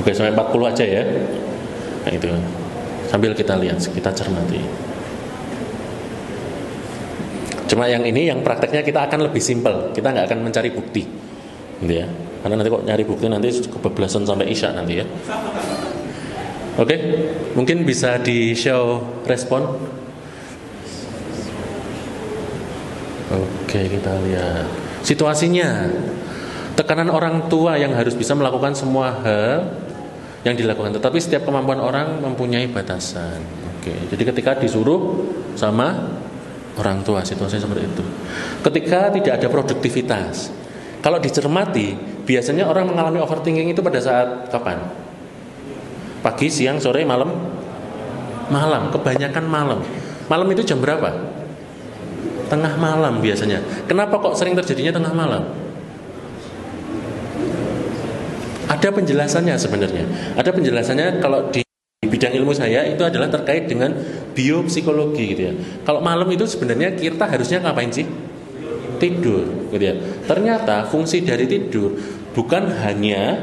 Oke, sampai 40 aja ya. Nah itu. Sambil kita lihat, kita cermati. Cuma yang ini, yang prakteknya kita akan lebih simpel. Kita nggak akan mencari bukti, gitu ya. Karena nanti kok nyari bukti nanti kebablasan sampai isya nanti ya. Oke, mungkin bisa di show respon. Oke, kita lihat situasinya. Tekanan orang tua yang harus bisa melakukan semua hal yang dilakukan, tetapi setiap kemampuan orang mempunyai batasan. Oke, jadi ketika disuruh sama orang tua, situasinya seperti itu. Ketika tidak ada produktivitas, kalau dicermati, biasanya orang mengalami overthinking itu pada saat kapan? Pagi, siang, sore, malam? Malam, kebanyakan malam. Malam itu jam berapa? Tengah malam biasanya. Kenapa kok sering terjadinya tengah malam? Ada penjelasannya sebenarnya. Ada penjelasannya kalau di bidang ilmu saya itu adalah terkait dengan biopsikologi gitu ya. Kalau malam itu sebenarnya kita harusnya ngapain sih? Tidur gitu ya. Ternyata fungsi dari tidur bukan hanya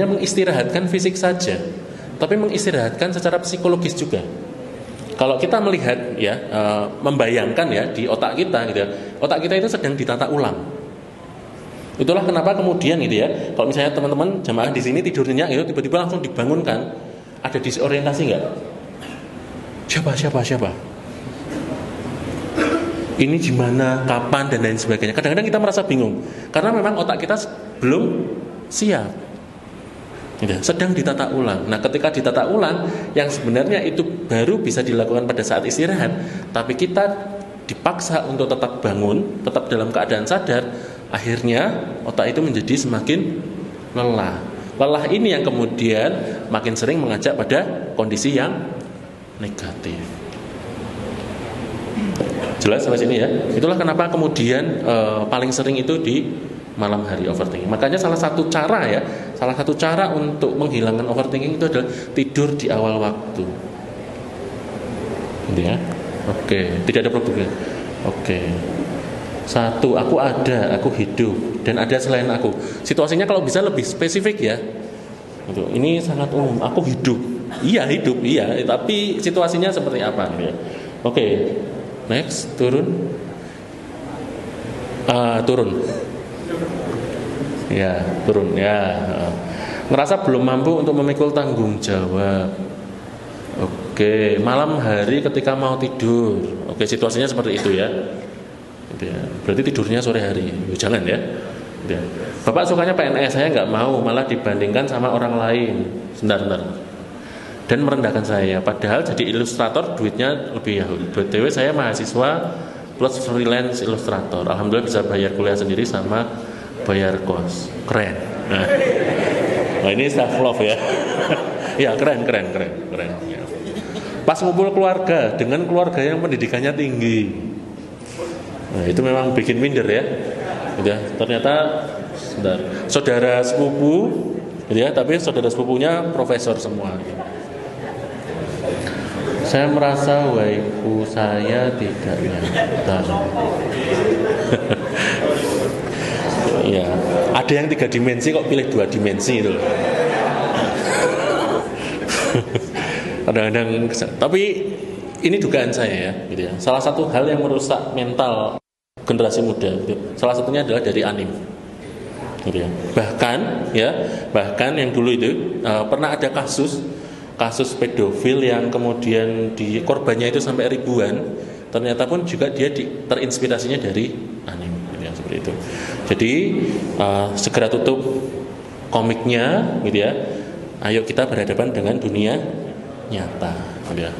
mengistirahatkan fisik saja, tapi mengistirahatkan secara psikologis juga. Kalau kita melihat ya, membayangkan ya di otak kita gitu ya. Otak kita itu sedang ditata ulang. Itulah kenapa kemudian gitu ya, kalau misalnya teman-teman jamaah di sini tidurnya itu tiba-tiba langsung dibangunkan, ada disorientasi nggak? Siapa? Ini gimana, kapan dan lain sebagainya. Kadang-kadang kita merasa bingung karena memang otak kita belum siap. Gitu, sedang ditata ulang. Nah, ketika ditata ulang, yang sebenarnya itu baru bisa dilakukan pada saat istirahat, tapi kita dipaksa untuk tetap bangun, tetap dalam keadaan sadar. Akhirnya otak itu menjadi semakin lelah. Lelah ini yang kemudian makin sering mengajak pada kondisi yang negatif. Jelas sampai sini ya. Itulah kenapa kemudian paling sering itu di malam hari overthinking. Makanya salah satu cara untuk menghilangkan overthinking itu adalah tidur di awal waktu. Gitu ya. Oke, tidak ada problem. Oke. Satu, aku ada, aku hidup, dan ada selain aku. Situasinya kalau bisa lebih spesifik ya. Ini sangat umum. Aku hidup, iya hidup, iya. Tapi situasinya seperti apa? Gitu ya. Oke, next, turun. Ya, turun. Ya, ngerasa belum mampu untuk memikul tanggung jawab. Oke, malam hari ketika mau tidur. Oke, situasinya seperti itu ya. Berarti tidurnya sore hari. Jangan ya. Bapak sukanya PNS, saya nggak mau, malah dibandingkan sama orang lain. Sebentar. Dan merendahkan saya. Padahal jadi ilustrator duitnya lebih ya. BTW saya mahasiswa plus freelance ilustrator. Alhamdulillah bisa bayar kuliah sendiri sama bayar kos. Keren. Nah ini self love ya. Ya keren. Ya. Pas ngumpul keluarga dengan keluarga yang pendidikannya tinggi. Nah itu memang bikin minder ya. Ya ternyata saudara sepupu, ya tapi saudara sepupunya profesor semua. Saya merasa waifu saya tidak nyata. Ya, ada yang 3 dimensi kok pilih 2 dimensi itu. Kadang-kadang, tapi ini dugaan saya ya, gitu ya. Salah satu hal yang merusak mental generasi muda gitu. Salah satunya adalah dari anim gitu ya. Bahkan yang dulu itu pernah ada kasus pedofil yang kemudian korbannya itu sampai ribuan, ternyata pun juga dia terinspirasinya dari anim gitu ya, seperti itu. Jadi segera tutup komiknya gitu ya. Ayo kita berhadapan dengan dunia nyata gitu ya.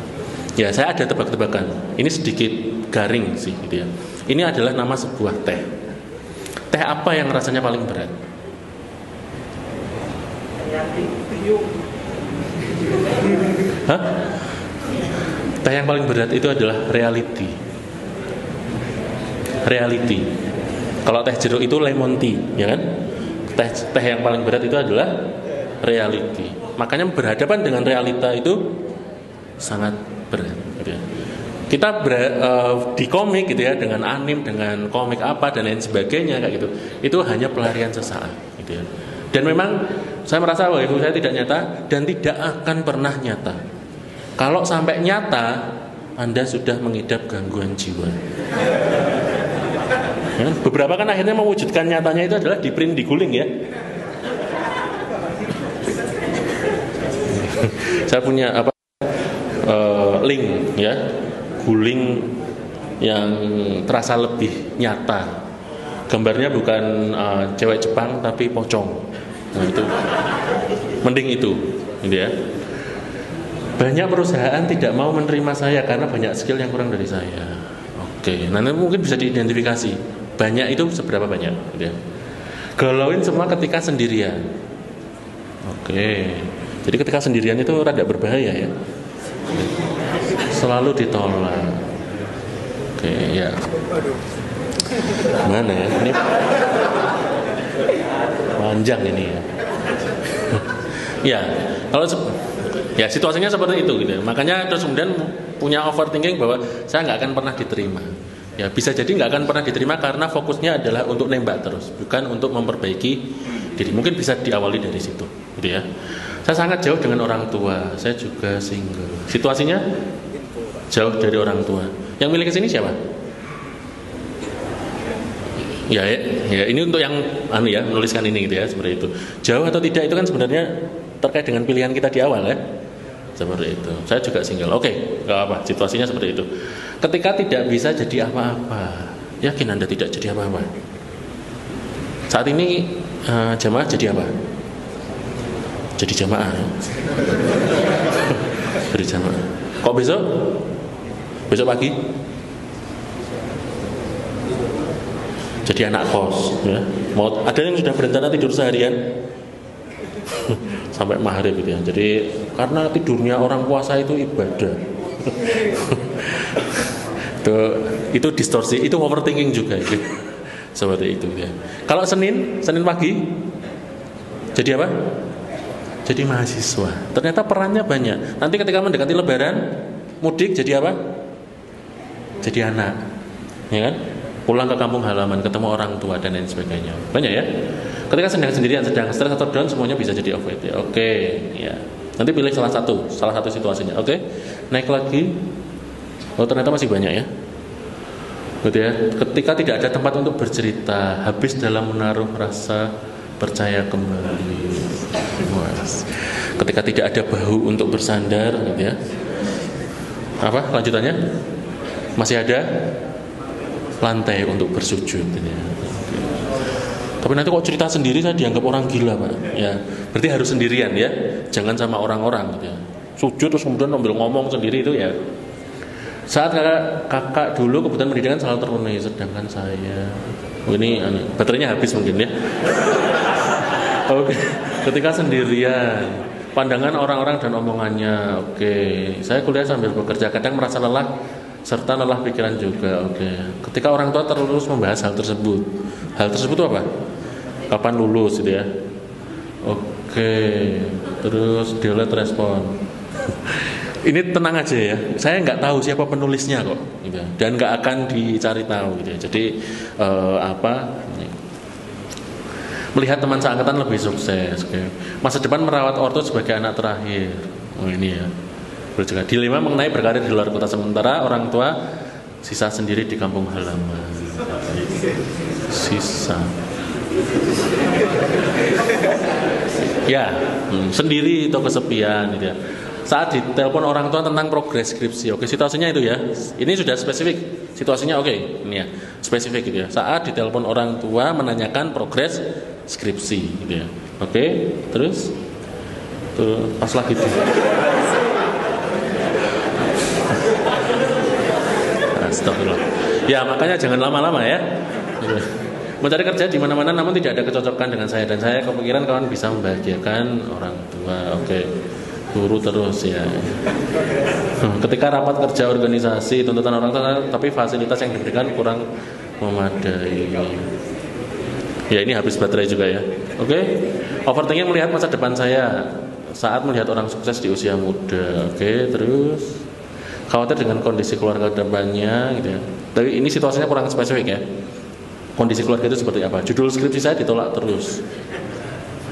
Ya, saya ada tebak-tebakan. Ini sedikit garing sih gitu ya. Ini adalah nama sebuah teh. Teh apa yang rasanya paling berat? Hah? Teh yang paling berat itu adalah reality. Reality. Kalau teh jeruk itu lemon tea, ya kan? Teh yang paling berat itu adalah reality. Makanya berhadapan dengan realita itu sangat berat gitu ya. Kita di komik gitu ya, dengan anim, dengan komik apa dan lain sebagainya kayak gitu, itu hanya pelarian sesaat gitu ya. Dan memang saya merasa bahwa itu saya tidak nyata dan tidak akan pernah nyata. Kalau sampai nyata, Anda sudah mengidap gangguan jiwa ya, beberapa kan akhirnya mewujudkan nyatanya itu adalah di print, diguling ya. Saya punya link ya, guling yang terasa lebih nyata. Gambarnya bukan cewek Jepang tapi pocong. Nah itu mending itu gitu ya. Banyak perusahaan tidak mau menerima saya karena banyak skill yang kurang dari saya. Oke, nanti mungkin bisa diidentifikasi. Banyak itu seberapa banyak gitu ya. Galauin semua ketika sendirian. Oke. Jadi ketika sendirian itu rada berbahaya ya. Selalu ditolak. Oke, ya. Mana ya? Ini panjang ini ya. Ya, kalau ya situasinya seperti itu gitu. Makanya terus kemudian punya overthinking bahwa saya nggak akan pernah diterima. Ya bisa jadi nggak akan pernah diterima karena fokusnya adalah untuk nembak terus, bukan untuk memperbaiki diri. Mungkin bisa diawali dari situ, gitu ya. Saya sangat jauh dengan orang tua. Saya juga single. Situasinya jauh dari orang tua. Yang milih ke sini siapa? Ya, ini untuk yang menuliskan ini gitu ya, seperti itu. Jauh atau tidak itu kan sebenarnya terkait dengan pilihan kita di awal ya. Seperti itu. Saya juga single. Oke, enggak apa, situasinya seperti itu. Ketika tidak bisa jadi apa-apa, yakin Anda tidak jadi apa-apa? Saat ini jamaah jadi apa? Jadi jamaah. Jadi jamaah. Kok besok? Besok pagi? Jadi anak kos ya. Mau ada yang sudah berencana tidur seharian sampai maghrib gitu ya. Jadi karena tidurnya orang puasa itu ibadah. itu distorsi, itu overthinking juga itu. Seperti itu ya. Kalau Senin pagi jadi apa? Jadi mahasiswa. Ternyata perannya banyak. Nanti ketika mendekati lebaran, mudik jadi apa? Jadi anak. Ya kan? Pulang ke kampung halaman, ketemu orang tua dan lain sebagainya. Banyak ya. Ketika sedang sendirian, sedang stres atau down, semuanya bisa jadi off ya. Oke, ya. Nanti pilih salah satu situasinya. Oke. Naik lagi. Oh, ternyata masih banyak ya. Gitu ya. Ketika tidak ada tempat untuk bercerita, habis dalam menaruh rasa percaya kembali. Ketika tidak ada bahu untuk bersandar, gitu ya. Apa lanjutannya? Masih ada lantai untuk bersujud gitu ya. Tapi nanti kok cerita sendiri saya dianggap orang gila Pak ya. Berarti harus sendirian ya. Jangan sama orang-orang gitu ya. Sujud terus kemudian sambil ngomong sendiri itu ya. Saat kakak dulu kebutuhan pendidikan selalu terpenuhi, sedangkan saya ini baterainya habis mungkin ya. Oke. Ketika sendirian, pandangan orang-orang dan omongannya. Oke. Saya kuliah sambil bekerja, kadang merasa lelah serta lelah pikiran juga. Oke. Ketika orang tua terus membahas hal tersebut. Hal tersebut itu apa? Kapan lulus gitu ya. Oke. Terus delete respon. Ini tenang aja ya. Saya nggak tahu siapa penulisnya kok gitu. Dan nggak akan dicari tahu gitu ya. Jadi melihat teman seangkatan lebih sukses. Oke. Masa depan merawat ortu sebagai anak terakhir. Oh ini ya. Berjaga dilema mengenai berkarir di luar kota sementara orang tua sisa sendiri di kampung halaman. Sisa. Ya, sendiri atau kesepian gitu ya. Saat ditelepon orang tua tentang progres skripsi. Oke, situasinya itu ya. Ini sudah spesifik. Situasinya oke, ini ya. Spesifik gitu ya. Saat ditelepon orang tua menanyakan progres skripsi gitu ya. Oke, terus tuh pas lagi tuh. Astagfirullah. Ya, makanya jangan lama-lama ya. Mencari kerja di mana-mana namun tidak ada kecocokan dengan saya dan saya kepikiran kawan bisa membahagiakan orang tua. Oke. Guru terus ya. Ketika rapat kerja organisasi tuntutan orang tua tapi fasilitas yang diberikan kurang memadai. Ya ini habis baterai juga ya. Oke. Overthinking melihat masa depan saya saat melihat orang sukses di usia muda. Oke, terus khawatir dengan kondisi keluarga depannya gitu ya. Tapi ini situasinya kurang spesifik ya. Kondisi keluarga itu seperti apa? Judul skripsi saya ditolak terus.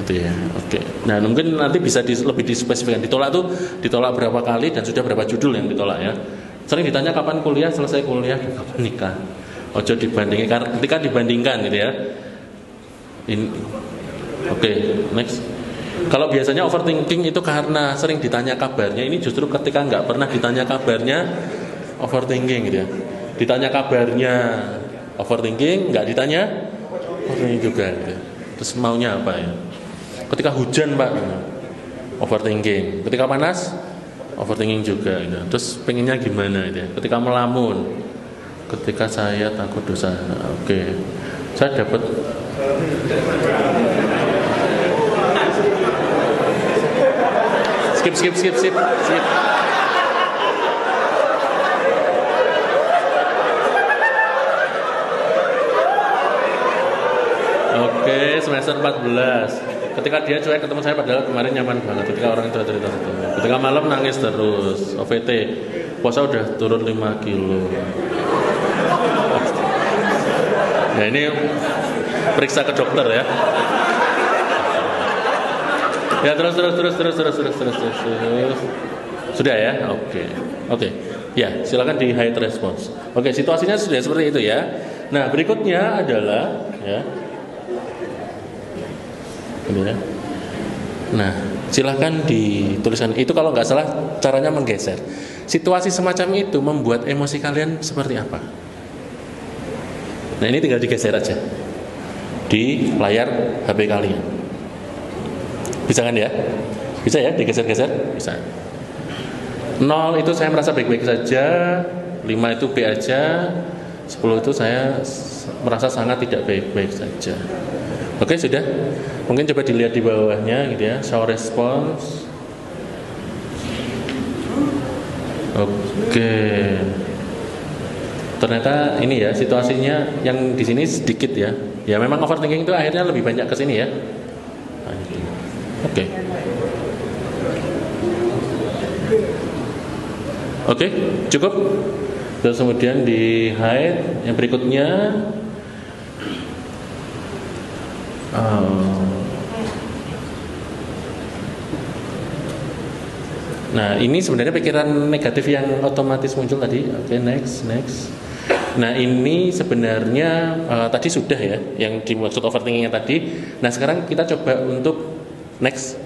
Gitu ya. Oke. Nah, mungkin nanti bisa lebih dispesifikkan. Ditolak berapa kali dan sudah berapa judul yang ditolak ya. Sering ditanya kapan kuliah, selesai kuliah, kapan nikah. Ojo dibandingkan ketika dibandingkan gitu ya. Oke, next. Kalau biasanya overthinking itu karena sering ditanya kabarnya, ini justru ketika nggak pernah ditanya kabarnya overthinking gitu ya. Ditanya kabarnya overthinking, nggak ditanya overthinking juga gitu. Terus maunya apa ya? Ketika hujan Pak, overthinking. Ketika panas, overthinking juga gitu. Terus pengennya gimana gitu ya? Ketika melamun, ketika saya takut dosa. Oke. Saya dapat skip. Oke, semester 14. Ketika dia cuek ketemu saya padahal kemarin nyaman banget. Ketika orang itu cerita itu. Ketika malam nangis terus. OVT. Puasa udah turun 5 kilo. Ya ini periksa ke dokter ya. Ya terus. Sudah ya? Oke. Ya, silakan di hide response. Oke, situasinya sudah seperti itu ya. Nah, berikutnya adalah ya. Ini ya. Nah, silakan dituliskan. Itu kalau nggak salah caranya menggeser. Situasi semacam itu membuat emosi kalian seperti apa? Nah, ini tinggal digeser aja di layar HP kalian. Bisa kan ya? Bisa ya digeser-geser? Bisa. 0 itu saya merasa baik-baik saja, 5 itu B aja, 10 itu saya merasa sangat tidak baik-baik saja. Oke, sudah. Mungkin coba dilihat di bawahnya gitu ya, show response. Oke. Ternyata ini ya situasinya yang di sini sedikit ya. Ya memang overthinking itu akhirnya lebih banyak ke sini ya. Oke, cukup. Terus kemudian di hide yang berikutnya. Nah, ini sebenarnya pikiran negatif yang otomatis muncul tadi. Oke, next. Nah, ini sebenarnya tadi sudah ya yang dimaksud overthinkingnya tadi. Nah, sekarang kita coba untuk next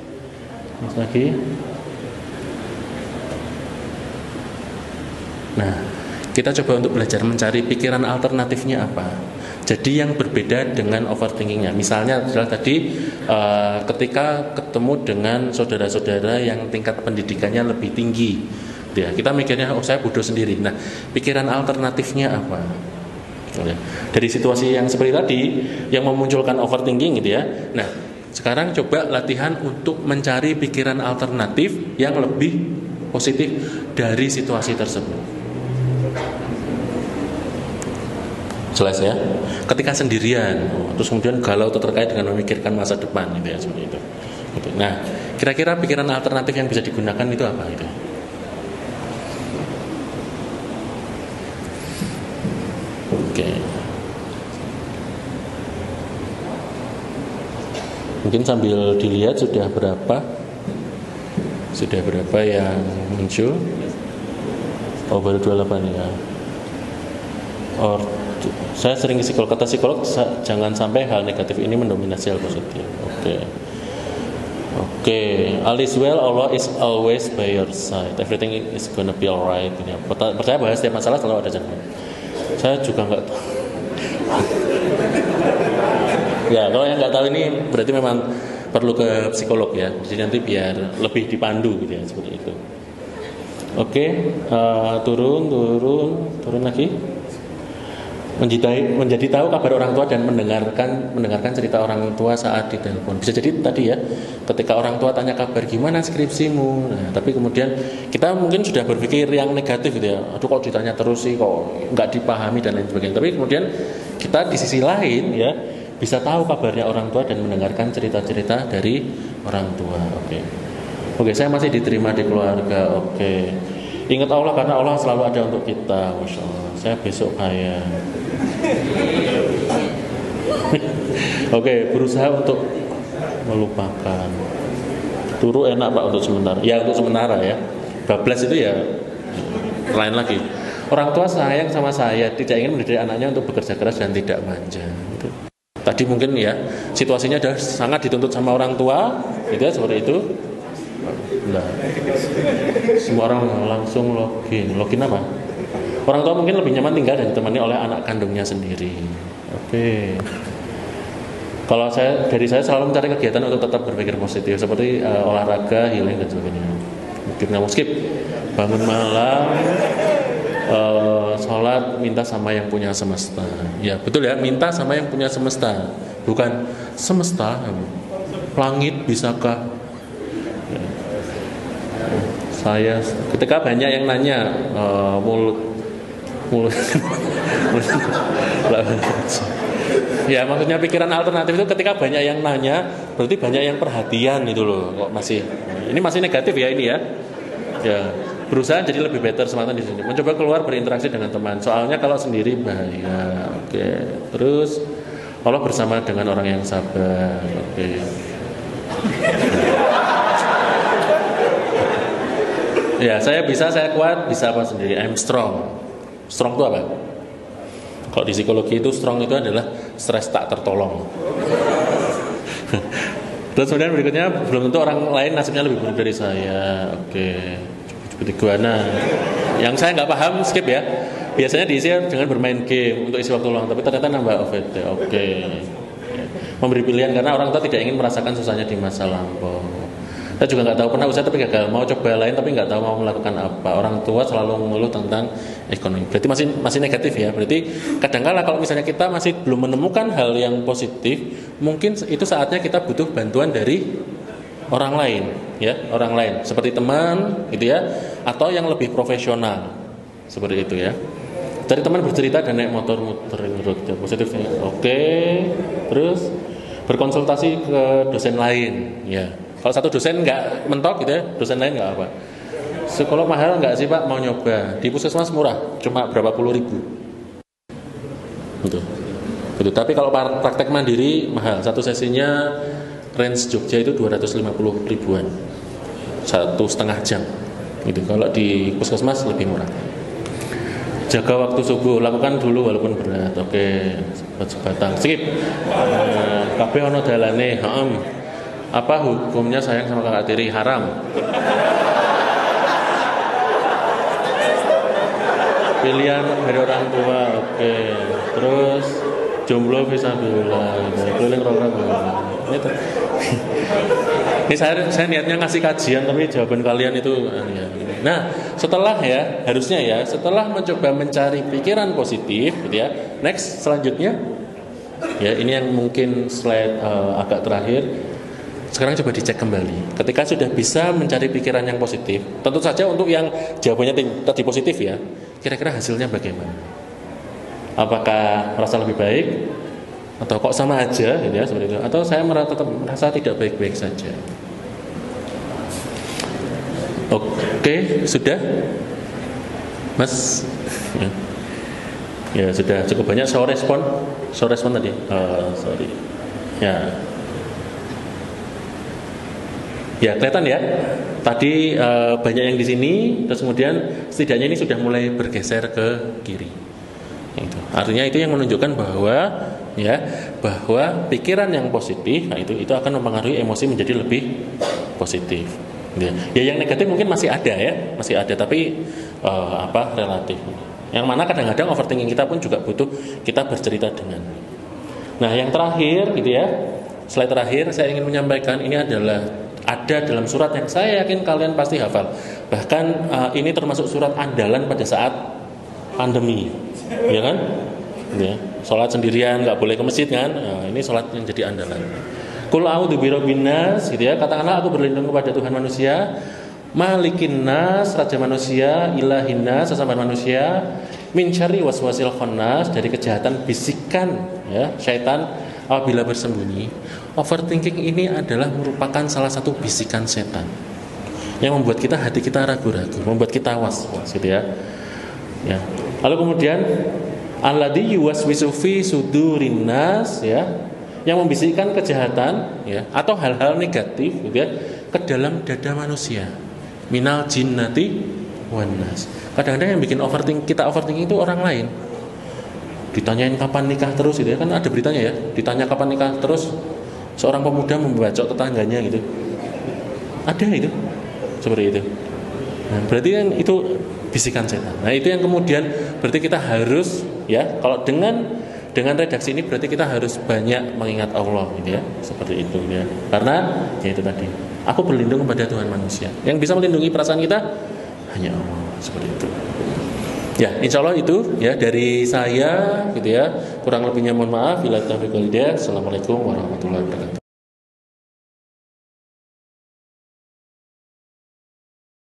lagi. Nah, kita coba untuk belajar mencari pikiran alternatifnya apa. Jadi yang berbeda dengan overthinkingnya. Misalnya adalah tadi ketika ketemu dengan saudara-saudara yang tingkat pendidikannya lebih tinggi, ya, kita mikirnya saya bodoh sendiri. Nah, pikiran alternatifnya apa? Dari situasi yang seperti tadi yang memunculkan overthinking gitu ya. Nah, sekarang coba latihan untuk mencari pikiran alternatif yang lebih positif dari situasi tersebut. Jelas ya. Ketika sendirian, terus kemudian galau terkait dengan memikirkan masa depan gitu ya, seperti itu. Nah, kira-kira pikiran alternatif yang bisa digunakan itu apa gitu? Oke. Mungkin sambil dilihat sudah berapa yang muncul. Oh, baru 28 ya. Saya sering psikolog, kata psikolog jangan sampai hal negatif ini mendominasi hal positif. Oke, all is well, Allah is always by your side. Everything is gonna be alright. Percaya bahwa setiap masalah selalu ada jalan. Saya juga nggak tahu. Ya, kalau yang nggak tahu ini berarti memang perlu ke psikolog ya. Jadi nanti biar lebih dipandu gitu ya, seperti itu. Oke, turun lagi. Menjadi tahu kabar orang tua dan mendengarkan cerita orang tua saat ditelepon. Bisa jadi tadi ya, ketika orang tua tanya kabar gimana skripsimu. Nah, tapi kemudian kita mungkin sudah berpikir yang negatif gitu ya. Aduh, kalau ditanya terus sih kok nggak dipahami dan lain sebagainya. Tapi kemudian kita di sisi lain ya bisa tahu kabarnya orang tua dan mendengarkan cerita-cerita dari orang tua. Oke, saya masih diterima di keluarga. Oke. Ingat Allah karena Allah selalu ada untuk kita. Masya Allah. Saya besok kaya. Oke, berusaha untuk melupakan. Turu enak Pak untuk sementara. Ya untuk sementara ya. Bablas itu ya lain lagi. Orang tua sayang sama saya, tidak ingin mendidik anaknya untuk bekerja keras dan tidak manja. Gitu. Tadi mungkin ya situasinya adalah sangat dituntut sama orang tua, gitu ya, seperti itu. Nah, semua orang langsung login apa? Orang tua mungkin lebih nyaman tinggal dan ditemani oleh anak kandungnya sendiri. Oke. Kalau saya selalu mencari kegiatan untuk tetap berpikir positif seperti olahraga, healing dan sebagainya. Mungkin nggak mau skip. Bangun malam, sholat, minta sama yang punya semesta. Ya betul ya, minta sama yang punya semesta, bukan semesta. Langit bisakah? Ya. Saya ketika banyak yang nanya mulut ya maksudnya pikiran alternatif itu ketika banyak yang nanya berarti banyak yang perhatian itu loh. Kok ini masih negatif ya ini ya. Ya berusaha jadi lebih better semata di sini. Mencoba keluar berinteraksi dengan teman. Soalnya kalau sendiri bahaya. Oke. Terus Allah bersama dengan orang yang sabar. Oke. Ya saya kuat, bisa apa sendiri. I'm strong. Strong itu apa? Kalau di psikologi itu strong itu adalah stres tak tertolong. Terus kemudian berikutnya belum tentu orang lain nasibnya lebih buruk dari saya. Oke. Iguana. Yang saya nggak paham skip ya. Biasanya diisi dengan bermain game untuk isi waktu luang, tapi ternyata nambah OVT. Oke. Memberi pilihan karena orang tua tidak ingin merasakan susahnya di masa lampau. Saya juga nggak tahu, pernah usaha tapi gagal, mau coba lain tapi nggak tahu mau melakukan apa. Orang tua selalu mengeluh tentang ekonomi. Berarti masih negatif ya. Berarti kadang-kala kalau misalnya kita masih belum menemukan hal yang positif, mungkin itu saatnya kita butuh bantuan dari orang lain, ya, orang lain seperti teman, gitu ya, atau yang lebih profesional, seperti itu ya. Cari teman bercerita dan naik motor muterin road ya, positifnya. Oke, terus berkonsultasi ke dosen lain, ya. Kalau satu dosen nggak mentok gitu ya, dosen lain nggak apa. Psikolog mahal nggak sih Pak? Mau nyoba di puskesmas murah, cuma berapa puluh ribu. Betul. Tapi kalau praktek mandiri mahal. Satu sesinya range Jogja itu 250 ribuan, 1,5 jam. Gitu. Kalau di puskesmas lebih murah. Jaga waktu subuh, lakukan dulu walaupun berat. Oke, sebatang. Skip. Kabeh ono dalane, Apa hukumnya sayang sama kakak tiri? Haram. Pilihan dari orang tua. Oke. Terus jomblo fisabilillah. Keliling program. Ini saya niatnya ngasih kajian tapi jawaban kalian itu ya. Nah, setelah mencoba mencari pikiran positif gitu ya. Next selanjutnya ya ini yang mungkin slide agak terakhir. Sekarang coba dicek kembali. Ketika sudah bisa mencari pikiran yang positif, tentu saja untuk yang jawabannya tadi positif ya, kira-kira hasilnya bagaimana? Apakah merasa lebih baik? Atau kok sama aja gitu ya, seperti itu? Atau saya tetap merasa tidak baik-baik saja? Oke, sudah? Mas? Ya sudah cukup banyak show respon tadi. Sorry. Ya kelihatan ya. Tadi banyak yang di sini, terus kemudian setidaknya ini sudah mulai bergeser ke kiri. Itu. Artinya itu yang menunjukkan bahwa pikiran yang positif, nah itu akan mempengaruhi emosi menjadi lebih positif. Ya yang negatif mungkin masih ada tapi relatif. Yang mana kadang-kadang overthinking kita pun juga butuh kita bercerita dengan. Nah, yang terakhir gitu ya. Slide terakhir saya ingin menyampaikan ini adalah ada dalam surat yang saya yakin kalian pasti hafal. Bahkan ini termasuk surat andalan pada saat pandemi. Ya kan? Ya, sholat sendirian nggak boleh ke masjid kan? Nah, ini sholat yang jadi andalan. Qul a'udzu birabbin nas, gitu ya. Katakanlah aku berlindung kepada Tuhan manusia, Malikin nas, raja manusia, ilahin nas, sesamanya manusia, min syarri waswasil khannas, dari kejahatan bisikan ya syaitan apabila bersembunyi. Overthinking ini adalah merupakan salah satu bisikan setan yang membuat hati kita ragu-ragu, membuat kita was-was gitu ya. Ya. Lalu kemudian alladzi yuwaswisu fi sudurin nas, ya, yang membisikkan kejahatan ya atau hal-hal negatif gitu ya ke dalam dada manusia. Minal jinnati wan nas. Kadang-kadang yang bikin overthinking itu orang lain. Ditanyain kapan nikah terus gitu ya, kan ada beritanya ya. Ditanya kapan nikah terus, seorang pemuda membacok tetangganya gitu. Ada itu. Seperti itu. Nah, berarti kan itu bisikan setan. Nah, itu yang kemudian berarti kita harus ya, kalau dengan redaksi ini berarti kita harus banyak mengingat Allah gitu ya. Seperti itu ya. Karena ya itu tadi. Aku berlindung kepada Tuhan manusia. Yang bisa melindungi perasaan kita hanya Allah. Seperti itu. Ya, insya Allah itu ya dari saya gitu ya. Kurang lebihnya mohon maaf. Bila taufiq wal hidayah. Assalamualaikum warahmatullahi wabarakatuh.